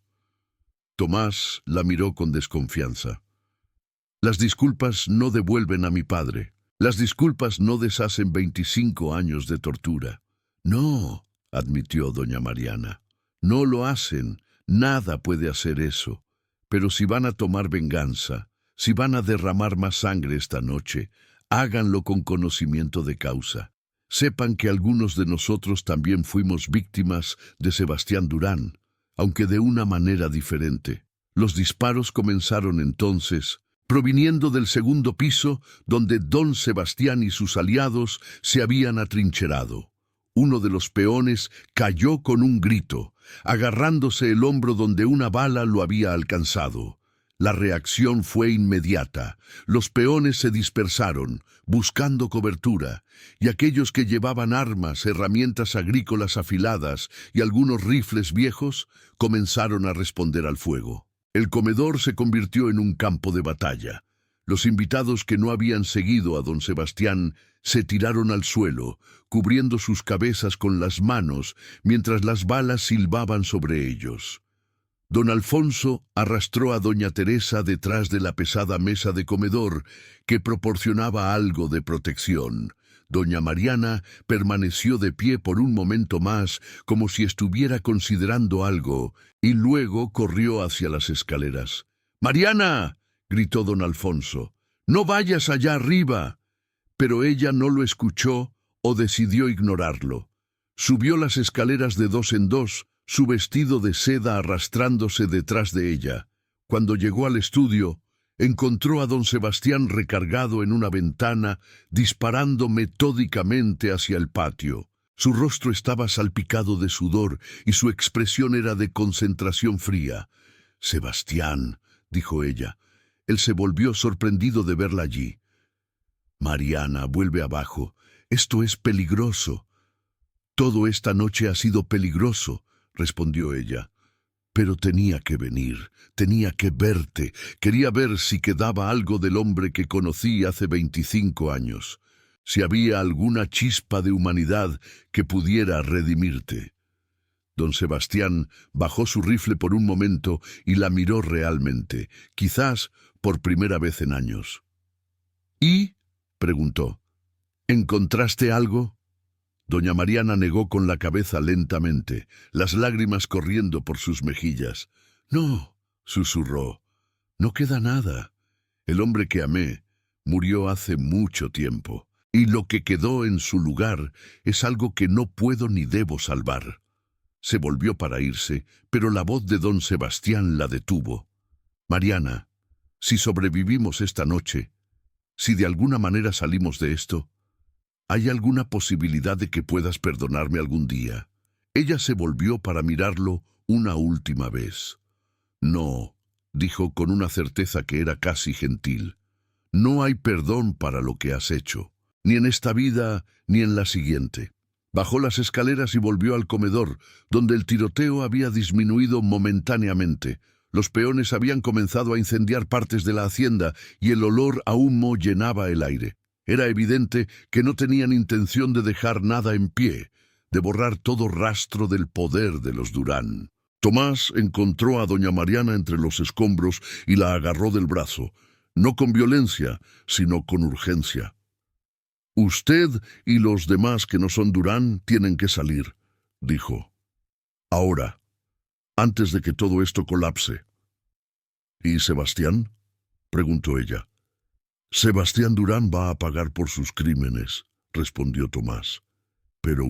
Tomás la miró con desconfianza. «Las disculpas no devuelven a mi padre. Las disculpas no deshacen 25 años de tortura». «No», admitió doña Mariana. «No lo hacen. Nada puede hacer eso. Pero si van a tomar venganza, si van a derramar más sangre esta noche, háganlo con conocimiento de causa. Sepan que algunos de nosotros también fuimos víctimas de Sebastián Durán, aunque de una manera diferente». Los disparos comenzaron entonces, proviniendo del segundo piso, donde don Sebastián y sus aliados se habían atrincherado. Uno de los peones cayó con un grito, agarrándose el hombro donde una bala lo había alcanzado. La reacción fue inmediata. Los peones se dispersaron, buscando cobertura, y aquellos que llevaban armas, herramientas agrícolas afiladas y algunos rifles viejos, comenzaron a responder al fuego. El comedor se convirtió en un campo de batalla. Los invitados que no habían seguido a don Sebastián se tiraron al suelo, cubriendo sus cabezas con las manos, mientras las balas silbaban sobre ellos. Don Alfonso arrastró a doña Teresa detrás de la pesada mesa de comedor, que proporcionaba algo de protección. Doña Mariana permaneció de pie por un momento más, como si estuviera considerando algo, y luego corrió hacia las escaleras. «¡Mariana!», gritó don Alfonso. «¡No vayas allá arriba!». Pero ella no lo escuchó o decidió ignorarlo. Subió las escaleras de dos en dos, su vestido de seda arrastrándose detrás de ella. Cuando llegó al estudio, encontró a don Sebastián recargado en una ventana, disparando metódicamente hacia el patio. Su rostro estaba salpicado de sudor y su expresión era de concentración fría. «Sebastián», dijo ella. Él se volvió sorprendido de verla allí. «Mariana, vuelve abajo. Esto es peligroso». «Todo esta noche ha sido peligroso», respondió ella. «Pero tenía que venir, tenía que verte. Quería ver si quedaba algo del hombre que conocí hace 25 años. Si había alguna chispa de humanidad que pudiera redimirte». Don Sebastián bajó su rifle por un momento y la miró realmente, quizás por primera vez en años. «¿Y?», preguntó. «¿Encontraste algo?». Doña Mariana negó con la cabeza lentamente, las lágrimas corriendo por sus mejillas. «No», susurró, «no queda nada. El hombre que amé murió hace mucho tiempo, y lo que quedó en su lugar es algo que no puedo ni debo salvar». Se volvió para irse, pero la voz de don Sebastián la detuvo. «Mariana, si sobrevivimos esta noche, si de alguna manera salimos de esto, ¿hay alguna posibilidad de que puedas perdonarme algún día?». Ella se volvió para mirarlo una última vez. «No», dijo con una certeza que era casi gentil. «No hay perdón para lo que has hecho, ni en esta vida ni en la siguiente». Bajó las escaleras y volvió al comedor, donde el tiroteo había disminuido momentáneamente. Los peones habían comenzado a incendiar partes de la hacienda y el olor a humo llenaba el aire. Era evidente que no tenían intención de dejar nada en pie, de borrar todo rastro del poder de los Durán. Tomás encontró a doña Mariana entre los escombros y la agarró del brazo, no con violencia, sino con urgencia. «Usted y los demás que no son Durán tienen que salir», dijo. «Ahora, antes de que todo esto colapse». «¿Y Sebastián?», preguntó ella. «Sebastián Durán va a pagar por sus crímenes», respondió Tomás. «Pero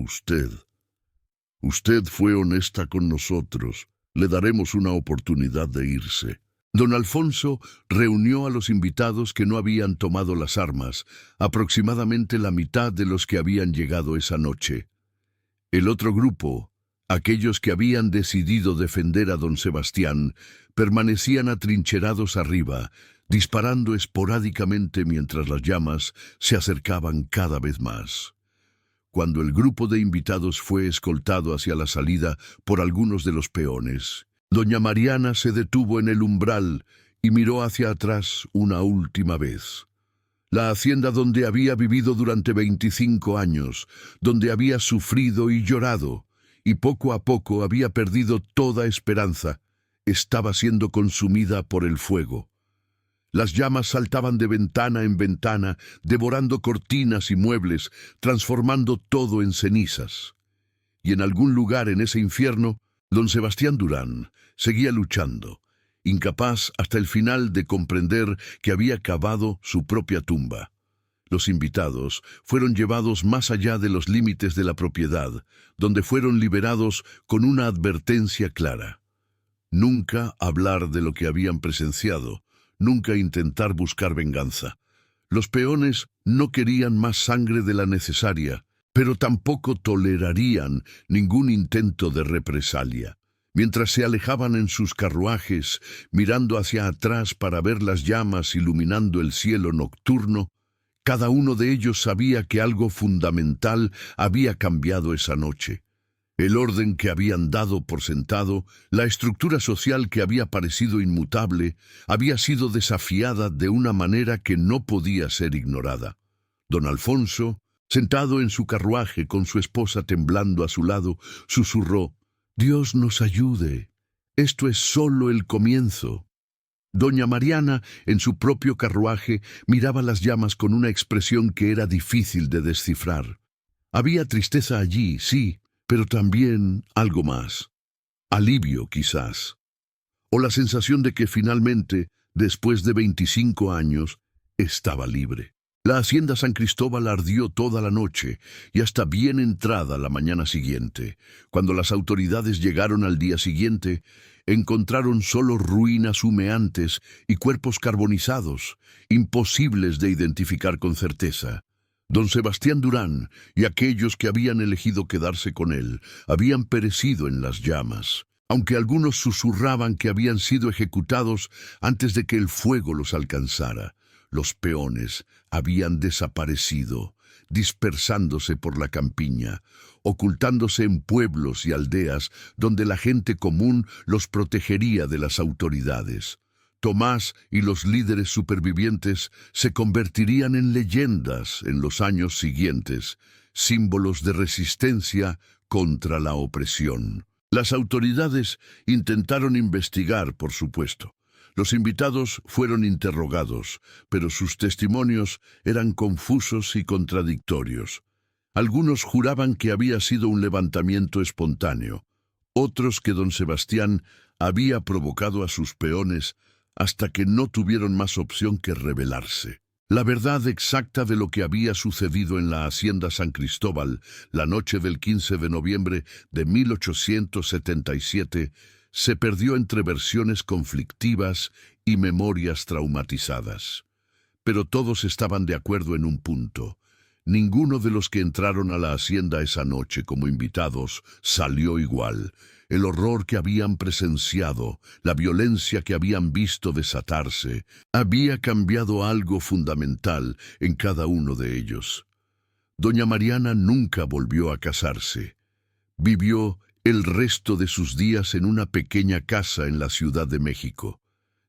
usted fue honesta con nosotros. Le daremos una oportunidad de irse». Don Alfonso reunió a los invitados que no habían tomado las armas, aproximadamente la mitad de los que habían llegado esa noche. El otro grupo, aquellos que habían decidido defender a don Sebastián, permanecían atrincherados arriba, disparando esporádicamente mientras las llamas se acercaban cada vez más. Cuando el grupo de invitados fue escoltado hacia la salida por algunos de los peones, doña Mariana se detuvo en el umbral y miró hacia atrás una última vez. La hacienda donde había vivido durante 25 años, donde había sufrido y llorado, y poco a poco había perdido toda esperanza, estaba siendo consumida por el fuego. Las llamas saltaban de ventana en ventana, devorando cortinas y muebles, transformando todo en cenizas. Y en algún lugar en ese infierno, don Sebastián Durán seguía luchando, incapaz hasta el final de comprender que había cavado su propia tumba. Los invitados fueron llevados más allá de los límites de la propiedad, donde fueron liberados con una advertencia clara. Nunca hablar de lo que habían presenciado, nunca intentar buscar venganza. Los peones no querían más sangre de la necesaria, pero tampoco tolerarían ningún intento de represalia. Mientras se alejaban en sus carruajes, mirando hacia atrás para ver las llamas iluminando el cielo nocturno, cada uno de ellos sabía que algo fundamental había cambiado esa noche. El orden que habían dado por sentado, la estructura social que había parecido inmutable, había sido desafiada de una manera que no podía ser ignorada. Don Alfonso, sentado en su carruaje con su esposa temblando a su lado, susurró: «Dios nos ayude. Esto es solo el comienzo». Doña Mariana, en su propio carruaje, miraba las llamas con una expresión que era difícil de descifrar. Había tristeza allí, sí, pero también algo más. Alivio, quizás. O la sensación de que finalmente, después de 25 años, estaba libre. La hacienda San Cristóbal ardió toda la noche y hasta bien entrada la mañana siguiente. Cuando las autoridades llegaron al día siguiente, encontraron solo ruinas humeantes y cuerpos carbonizados, imposibles de identificar con certeza. Don Sebastián Durán y aquellos que habían elegido quedarse con él habían perecido en las llamas, aunque algunos susurraban que habían sido ejecutados antes de que el fuego los alcanzara. Los peones habían desaparecido, dispersándose por la campiña, ocultándose en pueblos y aldeas donde la gente común los protegería de las autoridades. Tomás y los líderes supervivientes se convertirían en leyendas en los años siguientes, símbolos de resistencia contra la opresión. Las autoridades intentaron investigar, por supuesto. Los invitados fueron interrogados, pero sus testimonios eran confusos y contradictorios. Algunos juraban que había sido un levantamiento espontáneo, otros que don Sebastián había provocado a sus peones hasta que no tuvieron más opción que rebelarse. La verdad exacta de lo que había sucedido en la hacienda San Cristóbal la noche del 15 de noviembre de 1877 se perdió entre versiones conflictivas y memorias traumatizadas. Pero todos estaban de acuerdo en un punto. Ninguno de los que entraron a la hacienda esa noche como invitados salió igual. El horror que habían presenciado, la violencia que habían visto desatarse, había cambiado algo fundamental en cada uno de ellos. Doña Mariana nunca volvió a casarse. Vivió el resto de sus días en una pequeña casa en la Ciudad de México,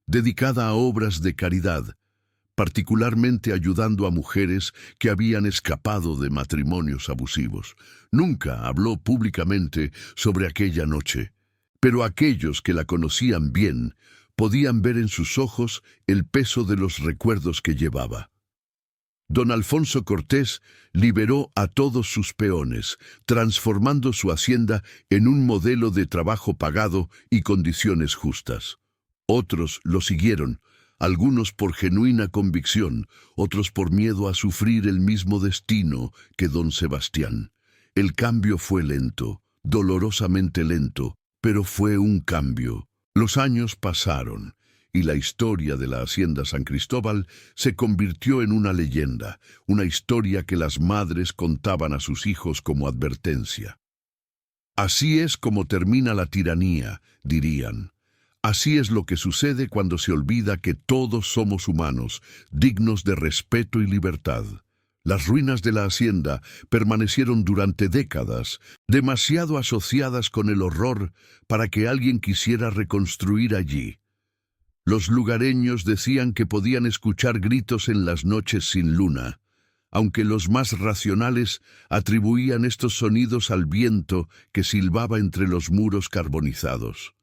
dedicada a obras de caridad, particularmente ayudando a mujeres que habían escapado de matrimonios abusivos. Nunca habló públicamente sobre aquella noche, pero aquellos que la conocían bien podían ver en sus ojos el peso de los recuerdos que llevaba. Don Alfonso Cortés liberó a todos sus peones, transformando su hacienda en un modelo de trabajo pagado y condiciones justas. Otros lo siguieron, algunos por genuina convicción, otros por miedo a sufrir el mismo destino que don Sebastián. El cambio fue lento, dolorosamente lento, pero fue un cambio. Los años pasaron, y la historia de la hacienda San Cristóbal se convirtió en una leyenda, una historia que las madres contaban a sus hijos como advertencia. Así es como termina la tiranía, dirían. Así es lo que sucede cuando se olvida que todos somos humanos, dignos de respeto y libertad. Las ruinas de la hacienda permanecieron durante décadas, demasiado asociadas con el horror para que alguien quisiera reconstruir allí. Los lugareños decían que podían escuchar gritos en las noches sin luna, aunque los más racionales atribuían estos sonidos al viento que silbaba entre los muros carbonizados.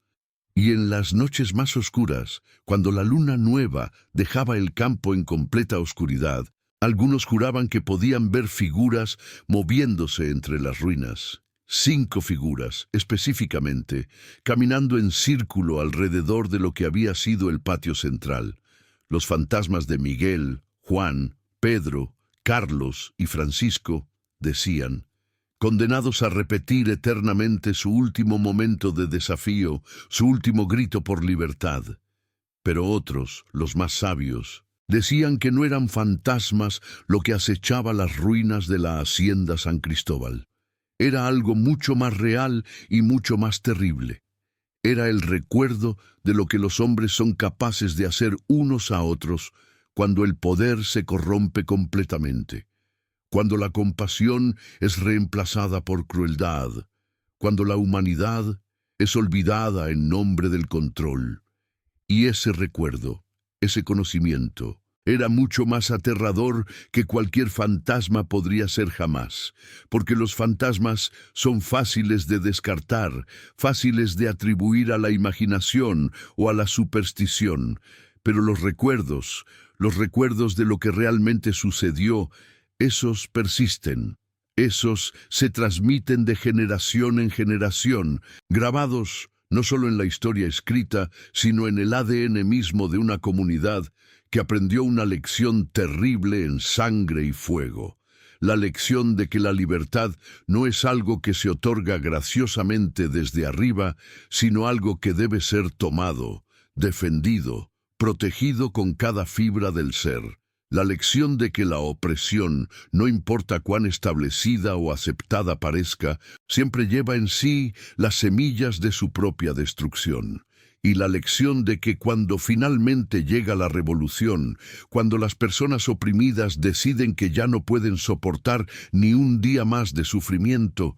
Y en las noches más oscuras, cuando la luna nueva dejaba el campo en completa oscuridad, algunos juraban que podían ver figuras moviéndose entre las ruinas. 5 figuras, específicamente, caminando en círculo alrededor de lo que había sido el patio central. Los fantasmas de Miguel, Juan, Pedro, Carlos y Francisco, decían, condenados a repetir eternamente su último momento de desafío, su último grito por libertad. Pero otros, los más sabios, decían que no eran fantasmas lo que acechaba las ruinas de la hacienda San Cristóbal. Era algo mucho más real y mucho más terrible. Era el recuerdo de lo que los hombres son capaces de hacer unos a otros cuando el poder se corrompe completamente, cuando la compasión es reemplazada por crueldad, cuando la humanidad es olvidada en nombre del control. Y ese recuerdo, ese conocimiento, era mucho más aterrador que cualquier fantasma podría ser jamás, porque los fantasmas son fáciles de descartar, fáciles de atribuir a la imaginación o a la superstición, pero los recuerdos de lo que realmente sucedió, esos persisten. Esos se transmiten de generación en generación, grabados no solo en la historia escrita, sino en el ADN mismo de una comunidad que aprendió una lección terrible en sangre y fuego. La lección de que la libertad no es algo que se otorga graciosamente desde arriba, sino algo que debe ser tomado, defendido, protegido con cada fibra del ser. La lección de que la opresión, no importa cuán establecida o aceptada parezca, siempre lleva en sí las semillas de su propia destrucción. Y la lección de que cuando finalmente llega la revolución, cuando las personas oprimidas deciden que ya no pueden soportar ni un día más de sufrimiento,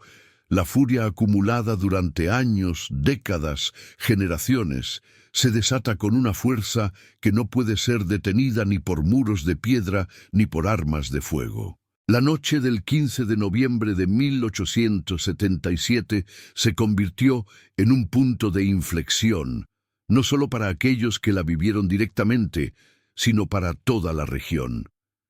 la furia acumulada durante años, décadas, generaciones, se desata con una fuerza que no puede ser detenida ni por muros de piedra ni por armas de fuego. La noche del 15 de noviembre de 1877 se convirtió en un punto de inflexión, no solo para aquellos que la vivieron directamente, sino para toda la región.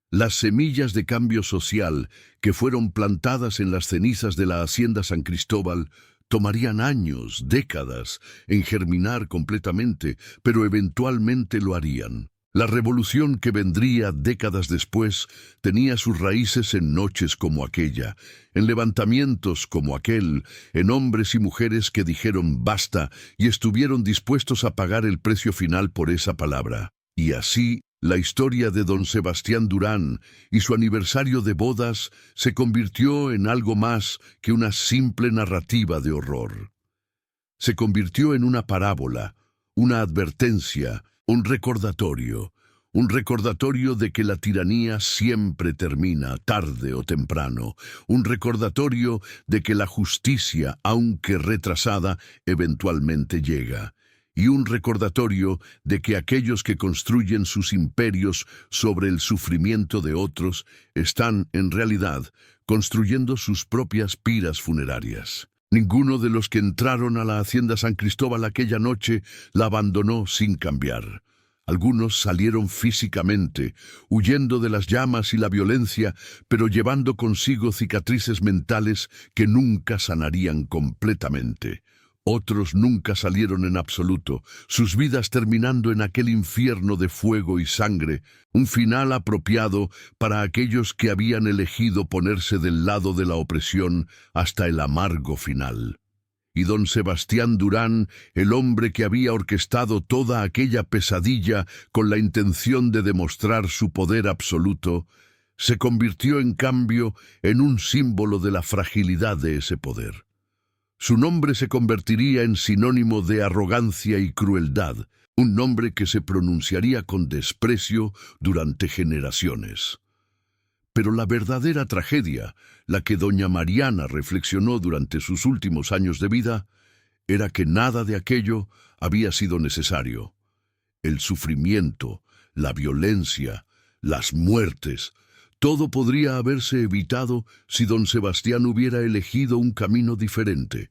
Las semillas de cambio social que fueron plantadas en las cenizas de la Hacienda San Cristóbal tomarían años, décadas, en germinar completamente, pero eventualmente lo harían. La revolución que vendría décadas después tenía sus raíces en noches como aquella, en levantamientos como aquel, en hombres y mujeres que dijeron basta y estuvieron dispuestos a pagar el precio final por esa palabra. Y así, la historia de don Sebastián Durán y su aniversario de bodas se convirtió en algo más que una simple narrativa de horror. Se convirtió en una parábola, una advertencia, un recordatorio de que la tiranía siempre termina, tarde o temprano, un recordatorio de que la justicia, aunque retrasada, eventualmente llega. Y un recordatorio de que aquellos que construyen sus imperios sobre el sufrimiento de otros están, en realidad, construyendo sus propias piras funerarias. Ninguno de los que entraron a la Hacienda San Cristóbal aquella noche la abandonó sin cambiar. Algunos salieron físicamente, huyendo de las llamas y la violencia, pero llevando consigo cicatrices mentales que nunca sanarían completamente. Otros nunca salieron en absoluto, sus vidas terminando en aquel infierno de fuego y sangre, un final apropiado para aquellos que habían elegido ponerse del lado de la opresión hasta el amargo final. Y don Sebastián Durán, el hombre que había orquestado toda aquella pesadilla con la intención de demostrar su poder absoluto, se convirtió en cambio en un símbolo de la fragilidad de ese poder. Su nombre se convertiría en sinónimo de arrogancia y crueldad, un nombre que se pronunciaría con desprecio durante generaciones. Pero la verdadera tragedia, la que doña Mariana reflexionó durante sus últimos años de vida, era que nada de aquello había sido necesario. El sufrimiento, la violencia, las muertes, todo podría haberse evitado si don Sebastián hubiera elegido un camino diferente.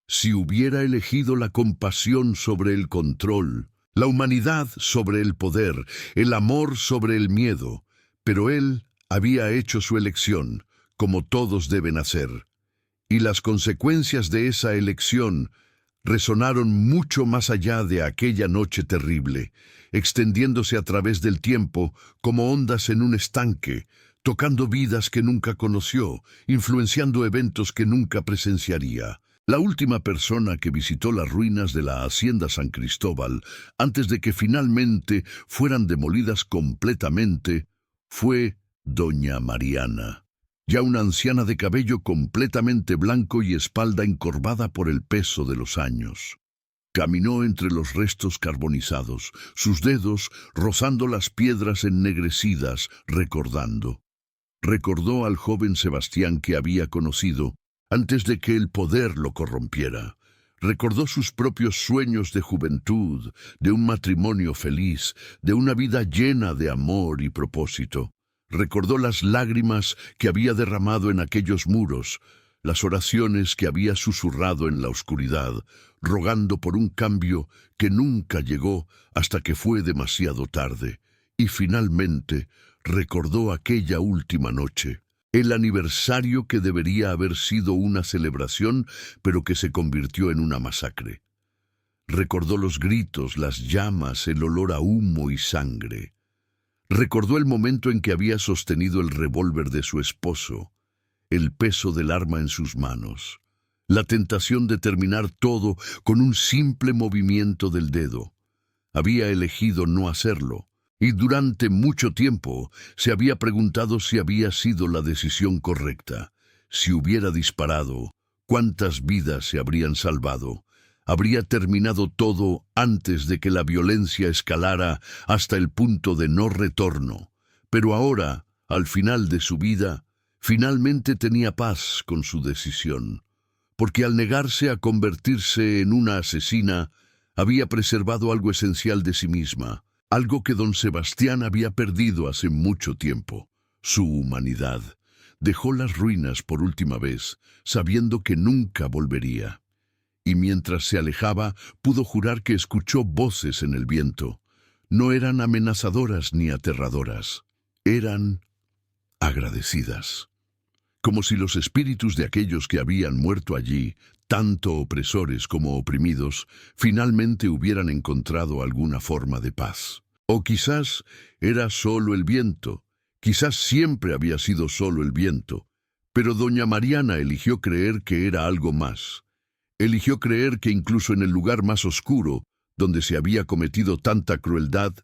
Si hubiera elegido la compasión sobre el control, la humanidad sobre el poder, el amor sobre el miedo, pero él había hecho su elección, como todos deben hacer. Y las consecuencias de esa elección resonaron mucho más allá de aquella noche terrible, extendiéndose a través del tiempo como ondas en un estanque, tocando vidas que nunca conoció, influenciando eventos que nunca presenciaría. La última persona que visitó las ruinas de la Hacienda San Cristóbal, antes de que finalmente fueran demolidas completamente, fue doña Mariana, ya una anciana de cabello completamente blanco y espalda encorvada por el peso de los años. Caminó entre los restos carbonizados, sus dedos rozando las piedras ennegrecidas, recordó al joven Sebastián que había conocido antes de que el poder lo corrompiera. Recordó sus propios sueños de juventud, de un matrimonio feliz, de una vida llena de amor y propósito. Recordó las lágrimas que había derramado en aquellos muros, las oraciones que había susurrado en la oscuridad, rogando por un cambio que nunca llegó hasta que fue demasiado tarde. Y finalmente recordó aquella última noche, el aniversario que debería haber sido una celebración, pero que se convirtió en una masacre. Recordó los gritos, las llamas, el olor a humo y sangre. Recordó el momento en que había sostenido el revólver de su esposo, el peso del arma en sus manos, la tentación de terminar todo con un simple movimiento del dedo. Había elegido no hacerlo, y durante mucho tiempo se había preguntado si había sido la decisión correcta. Si hubiera disparado, ¿cuántas vidas se habrían salvado? Habría terminado todo antes de que la violencia escalara hasta el punto de no retorno. Pero ahora, al final de su vida, finalmente tenía paz con su decisión, porque al negarse a convertirse en una asesina, había preservado algo esencial de sí misma, algo que don Sebastián había perdido hace mucho tiempo: su humanidad. Dejó las ruinas por última vez, sabiendo que nunca volvería. Y mientras se alejaba, pudo jurar que escuchó voces en el viento. No eran amenazadoras ni aterradoras, eran agradecidas. Como si los espíritus de aquellos que habían muerto allí, tanto opresores como oprimidos, finalmente hubieran encontrado alguna forma de paz. O quizás era solo el viento, quizás siempre había sido solo el viento, pero doña Mariana eligió creer que era algo más. Eligió creer que incluso en el lugar más oscuro, donde se había cometido tanta crueldad,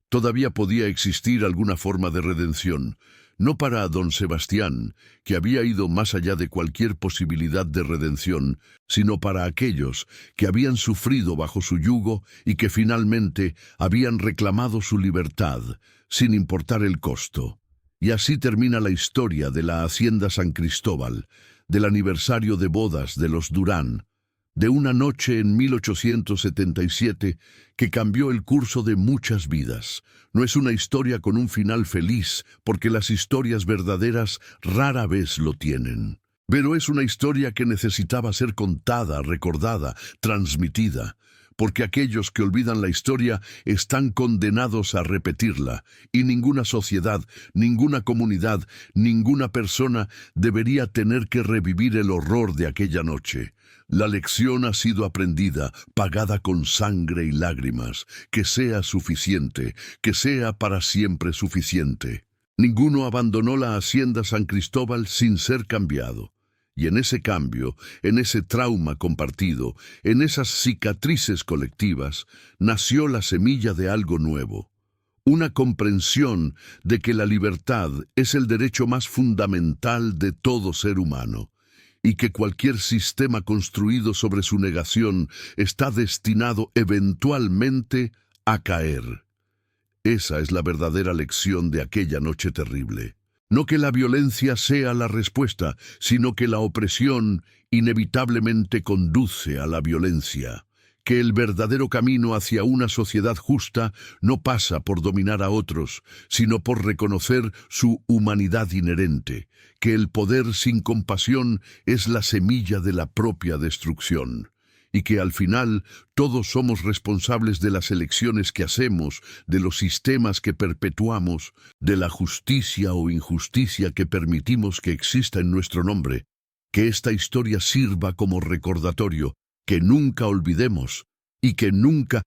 todavía podía existir alguna forma de redención. No para don Sebastián, que había ido más allá de cualquier posibilidad de redención, sino para aquellos que habían sufrido bajo su yugo y que finalmente habían reclamado su libertad, sin importar el costo. Y así termina la historia de la Hacienda San Cristóbal, del aniversario de bodas de los Durán, de una noche en 1877 que cambió el curso de muchas vidas. No es una historia con un final feliz, porque las historias verdaderas rara vez lo tienen. Pero es una historia que necesitaba ser contada, recordada, transmitida, porque aquellos que olvidan la historia están condenados a repetirla, y ninguna sociedad, ninguna comunidad, ninguna persona debería tener que revivir el horror de aquella noche. La lección ha sido aprendida, pagada con sangre y lágrimas. Que sea suficiente, que sea para siempre suficiente. Ninguno abandonó la Hacienda San Cristóbal sin ser cambiado. Y en ese cambio, en ese trauma compartido, en esas cicatrices colectivas, nació la semilla de algo nuevo. Una comprensión de que la libertad es el derecho más fundamental de todo ser humano, y que cualquier sistema construido sobre su negación está destinado eventualmente a caer. Esa es la verdadera lección de aquella noche terrible. No que la violencia sea la respuesta, sino que la opresión inevitablemente conduce a la violencia. Que el verdadero camino hacia una sociedad justa no pasa por dominar a otros, sino por reconocer su humanidad inherente. Que el poder sin compasión es la semilla de la propia destrucción. Y que al final todos somos responsables de las elecciones que hacemos, de los sistemas que perpetuamos, de la justicia o injusticia que permitimos que exista en nuestro nombre. Que esta historia sirva como recordatorio, que nunca olvidemos y que nunca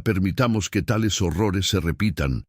permitamos que tales horrores se repitan.